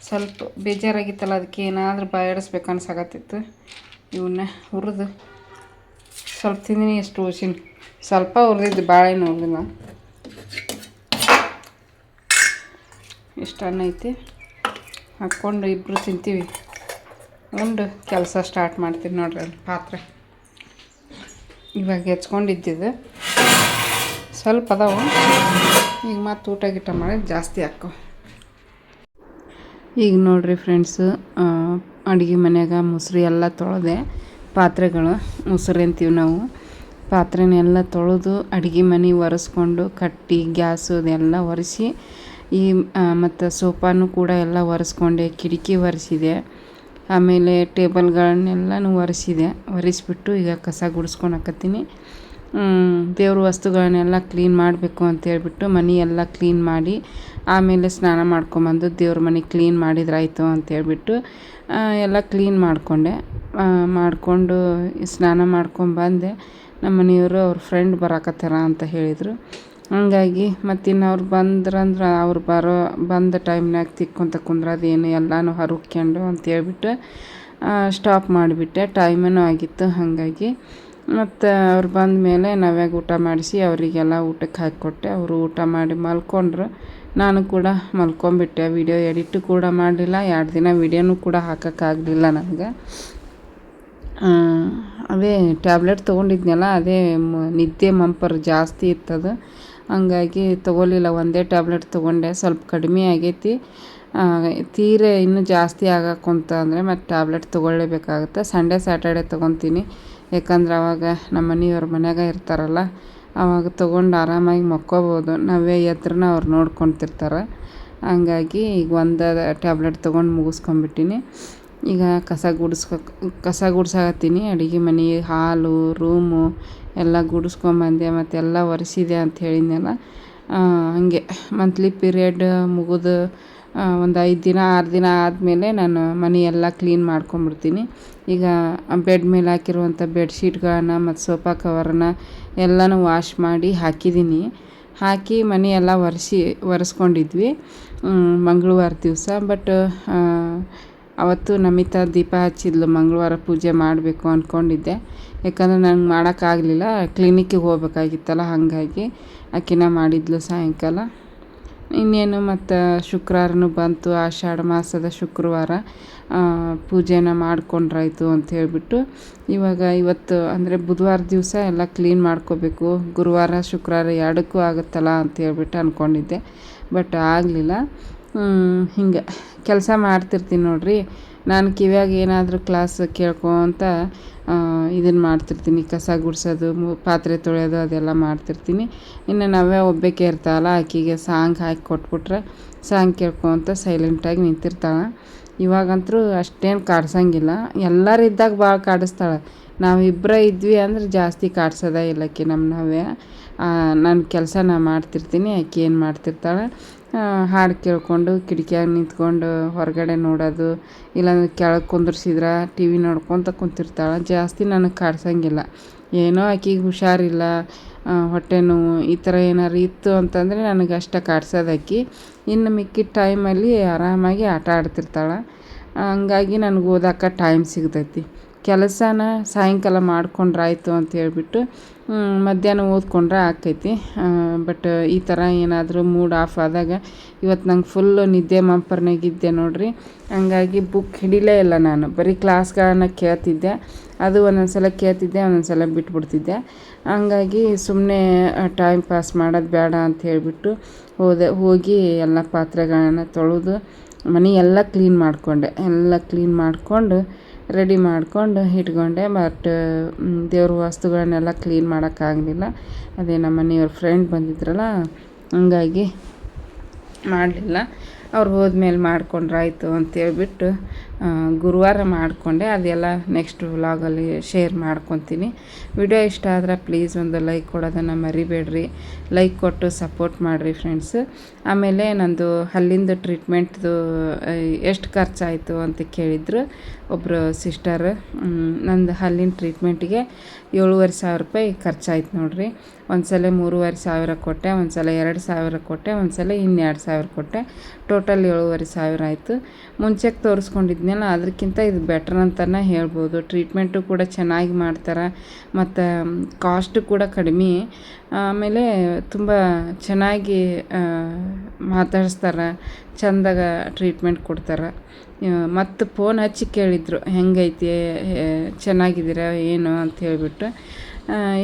ಸ್ವಲ್ಪ ಬೇಜಾರಾಗಿತ್ತಲ್ಲ, ಅದಕ್ಕೆ ಏನಾದರೂ ಬಾಯಾಡಿಸ್ಬೇಕು ಅನ್ಸಾಕತ್ತಿತ್ತು. ಇವನ್ನ ಹುರಿದು ಸ್ವಲ್ಪ ತಿಂದಿನಿ, ಎಷ್ಟು ಉಳಿಸಿನಿ. ಸ್ವಲ್ಪ ಹುರಿದಿದ್ದು, ಭಾಳ ಏನು ಹುರಿದಿಲ್ಲ. ಇಷ್ಟು ಅನ್ನ ಐತಿ, ಹಾಕ್ಕೊಂಡು ಇಬ್ಬರು ತಿಂತೀವಿ. ಉಂಡು ಕೆಲಸ ಸ್ಟಾರ್ಟ್ ಮಾಡ್ತೀನಿ ನೋಡ್ರಿ. ಅಲ್ಲಿ ಪಾತ್ರೆ ಇವಾಗ ಹೆಚ್ಕೊಂಡಿದ್ದಿದ್ದು ಸ್ವಲ್ಪ ಅದಾವು. ಈಗ ಮತ್ತೆ ಊಟ ಗೀಟ ಮಾಡಿ ಜಾಸ್ತಿ ಹಾಕೋ. ಈಗ ನೋಡಿರಿ ಫ್ರೆಂಡ್ಸು, ಅಡುಗೆ ಮನ್ಯಾಗ ಮುಸ್ರಿ ಎಲ್ಲ ತೊಳೆದೆ. ಪಾತ್ರೆಗಳು ಮುಸ್ರಿ ಅಂತೀವಿ ನಾವು. ಪಾತ್ರೆನೆಲ್ಲ ತೊಳೆದು ಅಡುಗೆ ಮನೆ ಒರೆಸ್ಕೊಂಡು ಕಟ್ಟಿ ಗ್ಯಾಸು ಅದೆಲ್ಲ ಒರೆಸಿ, ಈ ಮತ್ತು ಸೋಫಾನು ಕೂಡ ಎಲ್ಲ ಒರೆಸ್ಕೊಂಡೆ. ಕಿಟಕಿ ಒರೆಸಿದೆ, ಆಮೇಲೆ ಟೇಬಲ್ಗಳನ್ನೆಲ್ಲನೂ ಒರೆಸಿಬಿಟ್ಟು ಈಗ ಕಸ ಗುಡಿಸ್ಕೊಳಕತ್ತೀನಿ. ದೇವ್ರ ವಸ್ತುಗಳನ್ನೆಲ್ಲ ಕ್ಲೀನ್ ಮಾಡಬೇಕು ಅಂತೇಳ್ಬಿಟ್ಟು ಮನೆ ಎಲ್ಲ ಕ್ಲೀನ್ ಮಾಡಿ, ಆಮೇಲೆ ಸ್ನಾನ ಮಾಡ್ಕೊಂಬಂದು ದೇವ್ರ ಮನೆ ಕ್ಲೀನ್ ಮಾಡಿದ್ರಾಯ್ತು ಅಂತೇಳ್ಬಿಟ್ಟು ಎಲ್ಲ ಕ್ಲೀನ್ ಮಾಡಿಕೊಂಡು ಸ್ನಾನ ಮಾಡ್ಕೊಂಬಂದೆ. ನಮ್ಮ ಮನೆಯವರು ಅವ್ರ ಫ್ರೆಂಡ್ ಬರಾಕತ್ತಾರ ಅಂತ ಹೇಳಿದರು. ಹಂಗಾಗಿ ಮತ್ತಿನ್ನು ಅವ್ರು ಬಂದ್ರಂದ್ರೆ ಅವ್ರು ಬಂದ ಟೈಮ್ನಾಗ ತಿಕ್ಕೊಂತ ಕುಂದ್ರದೇನು ಎಲ್ಲನೂ ಹರುಕ್ಕೊಂಡು ಅಂತೇಳ್ಬಿಟ್ಟು ಸ್ಟಾಪ್ ಮಾಡಿಬಿಟ್ಟೆ. ಟೈಮೂ ಆಗಿತ್ತು. ಹಾಗಾಗಿ ಮತ್ತು ಅವ್ರು ಬಂದ ಮೇಲೆ ನಾವ್ಯಾಗ ಊಟ ಮಾಡಿಸಿ ಅವರಿಗೆಲ್ಲ ಊಟಕ್ಕೆ ಹಾಕಿಕೊಟ್ಟೆ. ಅವರು ಊಟ ಮಾಡಿ ಮಲ್ಕೊಂಡ್ರು. ನಾನು ಕೂಡ ಮಲ್ಕೊಂಬಿಟ್ಟೆ. ವಿಡಿಯೋ ಎಡಿಟು ಕೂಡ ಮಾಡಲಿಲ್ಲ. 2 ದಿನ ವಿಡಿಯೋನೂ ಕೂಡ ಹಾಕೋಕ್ಕಾಗಲಿಲ್ಲ ನನಗೆ. ಅದೇ ಟ್ಯಾಬ್ಲೆಟ್ ತೊಗೊಂಡಿದ್ನಲ್ಲ, ಅದೇ ನಿದ್ದೆ ಮಂಪರ್ ಜಾಸ್ತಿ ಇತ್ತದು. ಹಂಗಾಗಿ ತೊಗೊಲಿಲ್ಲ. ಒಂದೇ ಟ್ಯಾಬ್ಲೆಟ್ ತೊಗೊಂಡೆ, ಸ್ವಲ್ಪ ಕಡಿಮೆ ಆಗೈತಿ. ತೀರೆ ಇನ್ನೂ ಜಾಸ್ತಿ ಆಗಕ್ಕಂತ ಅಂದರೆ ಮತ್ತು ಟ್ಯಾಬ್ಲೆಟ್ ತೊಗೊಳ್ಳೇಬೇಕಾಗುತ್ತೆ. ಸಂಡೇ ಸ್ಯಾಟರ್ಡೆ ತೊಗೊತೀನಿ, ಯಾಕಂದ್ರೆ ಆವಾಗ ನಮ್ಮ ಮನೆಯವ್ರ ಮನ್ಯಾಗ ಇರ್ತಾರಲ್ಲ, ಆವಾಗ ತೊಗೊಂಡು ಆರಾಮಾಗಿ ಮಕ್ಕೋಬೋದು. ನಾವೇ ಎದ್ರನ್ನ ಅವ್ರು ನೋಡ್ಕೊತಿರ್ತಾರೆ. ಹಂಗಾಗಿ ಈಗ ಒಂದು ಟ್ಯಾಬ್ಲೆಟ್ ತೊಗೊಂಡು ಮುಗಿಸ್ಕೊಂಬಿಟ್ಟಿನಿ. ಈಗ ಕಸ ಗುಡ್ಸಾಕತ್ತೀನಿ. ಅಡುಗೆ ಮನೆ, ಹಾಲು, ರೂಮು ಎಲ್ಲ ಗುಡಿಸ್ಕೊಂಬಂದೆ. ಮತ್ತು ಎಲ್ಲ ಒರೆಸಿದೆ ಅಂತ ಹೇಳಿದ್ನಲ್ಲ. ಹಾಗೆ ಮಂತ್ಲಿ ಪೀರಿಯಡ್ ಮುಗಿದು ಒಂದು 5 ದಿನ 6 ದಿನ ಆದಮೇಲೆ ನಾನು ಮನೆಯೆಲ್ಲ ಕ್ಲೀನ್ ಮಾಡ್ಕೊಂಬಿಡ್ತೀನಿ. ಈಗ ಬೆಡ್ ಮೇಲೆ ಹಾಕಿರುವಂಥ ಬೆಡ್ಶೀಟ್ಗಳನ್ನು ಮತ್ತು ಸೋಫಾ ಕವರನ್ನು ಎಲ್ಲನೂ ವಾಶ್ ಮಾಡಿ ಹಾಕಿ ಮನೆಯೆಲ್ಲ ಒರೆಸ್ಕೊಂಡಿದ್ವಿ ಮಂಗಳವಾರ ದಿವಸ. ಬಟ್ ಅವತ್ತು ನಮಿತಾ ದೀಪ ಹಚ್ಚಿದ್ಲು. ಮಂಗಳವಾರ ಪೂಜೆ ಮಾಡಬೇಕು ಅಂದ್ಕೊಂಡಿದ್ದೆ, ಯಾಕಂದರೆ ನಂಗೆ ಮಾಡೋಕ್ಕಾಗಲಿಲ್ಲ, ಕ್ಲಿನಿಕ್ಕಿಗೆ ಹೋಗ್ಬೇಕಾಗಿತ್ತಲ್ಲ. ಹಾಗಾಗಿ ಆಕಿನ ಮಾಡಿದ್ಲು ಸಾಯಂಕಾಲ. ಇನ್ನೇನು ಮತ್ತು ಶುಕ್ರವಾರನೂ ಬಂತು, ಆಷಾಢ ಮಾಸದ ಶುಕ್ರವಾರ. ಪೂಜೆನ ಮಾಡ್ಕೊಂಡ್ರಾಯ್ತು ಅಂತ ಹೇಳಿಬಿಟ್ಟು ಇವತ್ತು ಅಂದರೆ ಬುಧವಾರ ದಿವಸ ಎಲ್ಲ ಕ್ಲೀನ್ ಮಾಡ್ಕೋಬೇಕು. ಗುರುವಾರ ಶುಕ್ರವಾರ 2ಕ್ಕೂ ಆಗುತ್ತಲ್ಲ ಅಂತ ಹೇಳ್ಬಿಟ್ಟು ಅಂದ್ಕೊಂಡಿದ್ದೆ, ಬಟ್ ಆಗಲಿಲ್ಲ. ಹಿಂಗೆ ಕೆಲಸ ಮಾಡ್ತಿರ್ತೀನಿ ನೋಡ್ರಿ. ನಾನು ಕಿವ್ಯಾಗ ಏನಾದರೂ ಕ್ಲಾಸ್ ಕೇಳ್ಕೊತ ಇದನ್ನು ಮಾಡ್ತಿರ್ತೀನಿ. ಕಸ ಗುಡಿಸೋದು, ಪಾತ್ರೆ ತೊಳೆಯೋದು ಅದೆಲ್ಲ ಮಾಡ್ತಿರ್ತೀನಿ. ಇನ್ನು ನಾವೇ ಒಬ್ಬಾಕೆ ಇರ್ತಾಳಲ್ಲ, ಆಕೆಗೆ ಸಾಂಗ್ ಹಾಕಿ ಕೊಟ್ಬಿಟ್ರೆ ಸಾಂಗ್ ಕೇಳ್ಕೊತ ಸೈಲೆಂಟಾಗಿ ನಿಂತಿರ್ತಾಳೆ. ಇವಾಗಂತೂ ಅಷ್ಟೇನು ಕಾಡ್ಸಂಗಿಲ್ಲ. ಎಲ್ಲರೂ ಇದ್ದಾಗ ಭಾಳ ಕಾಡಿಸ್ತಾಳೆ. ನಾವಿಬ್ಬರೇ ಇದ್ವಿ ಅಂದ್ರೆ ಜಾಸ್ತಿ ಕಾಡ್ಸೋದೇ ಇಲ್ಲ ಆಕೆ ನಾವೇ. ನನ್ನ ಕೆಲಸ ನಾನು ಮಾಡ್ತಿರ್ತೀನಿ, ಆಕೆ ಏನು ಮಾಡ್ತಿರ್ತಾಳೆ, ಹಾಡು ಕೇಳಿಕೊಂಡು ಕಿಟಕಿಯಾಗ ನಿಂತ್ಕೊಂಡು ಹೊರಗಡೆ ನೋಡೋದು, ಇಲ್ಲಾಂದ್ರೆ ಕೆಳಗೆ ಕುಂದ್ರಿಸಿದ್ರೆ ಟಿ ವಿ ನೋಡ್ಕೊತ ಕುಂತಿರ್ತಾಳೆ. ಜಾಸ್ತಿ ನನಗೆ ಕಾಡ್ಸಂಗಿಲ್ಲ. ಏನೋ ಆಕೆಗೆ ಹುಷಾರಿಲ್ಲ, ಹೊಟ್ಟೆ ನೋವು ಈ ಥರ ಏನಾರು ಇತ್ತು ಅಂತಂದರೆ ನನಗೆ ಅಷ್ಟೇ ಕಾಡ್ಸೋದು ಆಕೆ. ಇನ್ನು ಮಿಕ್ಕಿದ ಟೈಮಲ್ಲಿ ಆರಾಮಾಗಿ ಆಟ ಆಡ್ತಿರ್ತಾಳೆ. ಹಂಗಾಗಿ ನನಗೆ ಓದೋಕೆ ಟೈಮ್ ಸಿಗ್ತೈತಿ. ಕೆಲಸನ ಸಾಯಂಕಾಲ ಮಾಡ್ಕೊಂಡ್ರಾಯ್ತು ಅಂತ ಹೇಳ್ಬಿಟ್ಟು ಮಧ್ಯಾಹ್ನ ಓದ್ಕೊಂಡ್ರೆ ಆಕೈತಿ. ಬಟ್ ಈ ಥರ ಏನಾದರೂ ಮೂಡ್ ಆಫ್ ಆದಾಗ, ಇವತ್ತು ನಂಗೆ ಫುಲ್ಲು ನಿದ್ದೆ ಮಂಪರ್ನಾಗಿದ್ದೆ ನೋಡ್ರಿ. ಹಂಗಾಗಿ ಬುಕ್ ಹಿಡಿಲೇ ಇಲ್ಲ. ನಾನು ಬರೀ ಕ್ಲಾಸ್ಗಳನ್ನ ಕೇಳ್ತಿದ್ದೆ. ಅದು ಒಂದೊಂದು ಸಲ ಕೇಳ್ತಿದ್ದೆ, ಒಂದೊಂದು ಸಲ ಬಿಟ್ಬಿಡ್ತಿದ್ದೆ. ಹಂಗಾಗಿ ಸುಮ್ಮನೆ ಟೈಮ್ ಪಾಸ್ ಮಾಡೋದು ಬೇಡ ಅಂತ ಹೇಳಿಬಿಟ್ಟು ಹೋಗಿ ಎಲ್ಲ ಪಾತ್ರೆಗಳನ್ನ ತೊಳೆದು ಮನೆ ಎಲ್ಲ ಕ್ಲೀನ್ ಮಾಡಿಕೊಂಡೆ. ಎಲ್ಲ ಕ್ಲೀನ್ ಮಾಡಿಕೊಂಡು ರೆಡಿ ಮಾಡ್ಕೊಂಡು ಇಟ್ಕೊಂಡೆ. ಬಟ್ ದೇವ್ರ ವಸ್ತುಗಳನ್ನೆಲ್ಲ ಕ್ಲೀನ್ ಮಾಡೋಕ್ಕಾಗಲಿಲ್ಲ. ಅದೇ ನಮ್ಮ ಮನೆಯವ್ರ ಫ್ರೆಂಡ್ ಬಂದಿದ್ರಲ್ಲ, ಹಂಗಾಗಿ ಮಾಡಲಿಲ್ಲ. ಅವ್ರು ಹೋದ್ಮೇಲೆ ಮಾಡ್ಕೊಂಡ್ರಾಯ್ತು ಅಂತೇಳ್ಬಿಟ್ಟು ಗುರುವಾರ ಮಾಡಿಕೊಂಡೆ. ಅದೆಲ್ಲ ನೆಕ್ಸ್ಟ್ ವ್ಲಾಗಲ್ಲಿ ಶೇರ್ ಮಾಡ್ಕೊತೀನಿ. ವಿಡಿಯೋ ಇಷ್ಟ ಆದರೆ ಪ್ಲೀಸ್ ಒಂದು ಲೈಕ್ ಕೊಡೋದನ್ನು ಮರಿಬೇಡ್ರಿ. ಲೈಕ್ ಕೊಟ್ಟು ಸಪೋರ್ಟ್ ಮಾಡಿರಿ ಫ್ರೆಂಡ್ಸ್. ಆಮೇಲೆ ನಂದು ಹಲ್ಲಿಂದು ಟ್ರೀಟ್ಮೆಂಟ್ದು ಎಷ್ಟು ಖರ್ಚಾಯಿತು ಅಂತ ಕೇಳಿದ್ರು ಒಬ್ಬರು ಸಿಸ್ಟರ್. ನಂದು ಹಲ್ಲಿನ ಟ್ರೀಟ್ಮೆಂಟಿಗೆ 7,500 ರೂಪಾಯಿ ಖರ್ಚಾಯ್ತು ನೋಡಿರಿ. ಒಂದು ಸಲ 3,500 ಕೊಟ್ಟೆ, ಒಂದು ಸಲ 2,000 ಕೊಟ್ಟೆ, ಒಂದು ಸಲ 2,000 ಕೊಟ್ಟೆ. ಟೋಟಲ್ 7,500 ಆಯಿತು. ಮುಂಚೆಗೆ ತೋರಿಸ್ಕೊಂಡಿದ್ನಲ್ಲ ಅದಕ್ಕಿಂತ ಇದು ಬೆಟ್ರ್ ಅಂತಲೇ ಹೇಳ್ಬೋದು. ಟ್ರೀಟ್ಮೆಂಟು ಕೂಡ ಚೆನ್ನಾಗಿ ಮಾಡ್ತಾರೆ ಮತ್ತು ಕಾಸ್ಟು ಕೂಡ ಕಡಿಮೆ. ಆಮೇಲೆ ತುಂಬ ಚೆನ್ನಾಗಿ ಮಾತಾಡಿಸ್ತಾರೆ, ಚೆಂದಾಗ ಟ್ರೀಟ್ಮೆಂಟ್ ಕೊಡ್ತಾರೆ. ಮತ್ತು ಫೋನ್ ಹಚ್ಚಿ ಕೇಳಿದರು ಹೆಂಗೈತಿ, ಚೆನ್ನಾಗಿದ್ದೀರಾ ಏನು ಅಂತ ಹೇಳಿಬಿಟ್ಟು.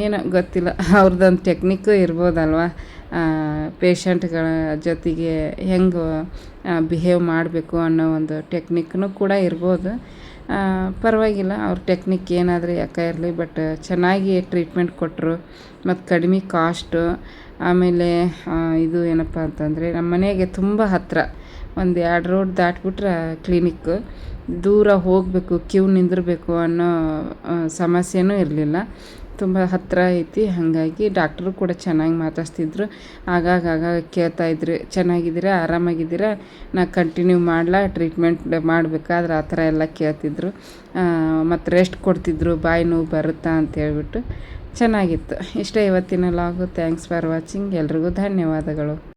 ಏನೋ ಗೊತ್ತಿಲ್ಲ, ಅವ್ರದ್ದೊಂದು ಟೆಕ್ನಿಕ್ಕು ಇರ್ಬೋದಲ್ವ, ಪೇಷಂಟ್ಗಳ ಜೊತೆಗೆ ಹೆಂಗೆ ಬಿಹೇವ್ ಮಾಡಬೇಕು ಅನ್ನೋ ಒಂದು ಟೆಕ್ನಿಕ್ನು ಕೂಡ ಇರ್ಬೋದು. ಪರವಾಗಿಲ್ಲ, ಅವ್ರ ಟೆಕ್ನಿಕ್ ಏನಾದರೂ ಯಾಕೆ ಇರಲಿ, ಬಟ್ ಚೆನ್ನಾಗಿ ಟ್ರೀಟ್ಮೆಂಟ್ ಕೊಟ್ಟರು ಮತ್ತು ಕಡಿಮೆ ಕಾಸ್ಟು. ಆಮೇಲೆ ಇದು ಏನಪ್ಪ ಅಂತಂದರೆ ನಮ್ಮ ಮನೆಗೆ ತುಂಬ ಹತ್ತಿರ, ಒಂದು 2 ರೋಡ್ ದಾಟ್ಬಿಟ್ರೆ ಕ್ಲಿನಿಕ್ಕು. ದೂರ ಹೋಗಬೇಕು, ಕ್ಯೂ ನಿಂದಿರಬೇಕು ಅನ್ನೋ ಸಮಸ್ಯೆನೂ ಇರಲಿಲ್ಲ. ತುಂಬ ಹತ್ತಿರ ಐತಿ. ಹಾಗಾಗಿ ಡಾಕ್ಟ್ರು ಕೂಡ ಚೆನ್ನಾಗಿ ಮಾತಾಡ್ಸ್ತಿದ್ರು. ಆಗಾಗ ಕೇಳ್ತಾಯಿದ್ರು, ಚೆನ್ನಾಗಿದ್ದೀರಾ, ಆರಾಮಾಗಿದ್ದೀರಾ, ನಾ ಕಂಟಿನ್ಯೂ ಮಾಡಲಾ ಟ್ರೀಟ್ಮೆಂಟ್ ಮಾಡಬೇಕಾದ್ರೆ, ಆ ಥರ ಎಲ್ಲ ಕೇಳ್ತಿದ್ರು. ಮತ್ತು ರೆಸ್ಟ್ ಕೊಡ್ತಿದ್ರು, ಬಾಯಿ ನೋವು ಬರುತ್ತಾ ಅಂತ ಹೇಳ್ಬಿಟ್ಟು. ಚೆನ್ನಾಗಿತ್ತು. ಇಷ್ಟೇ ಇವತ್ತಿನ ಲಾಗು. Thanks for watching. ಎಲ್ರಿಗೂ ಧನ್ಯವಾದಗಳು.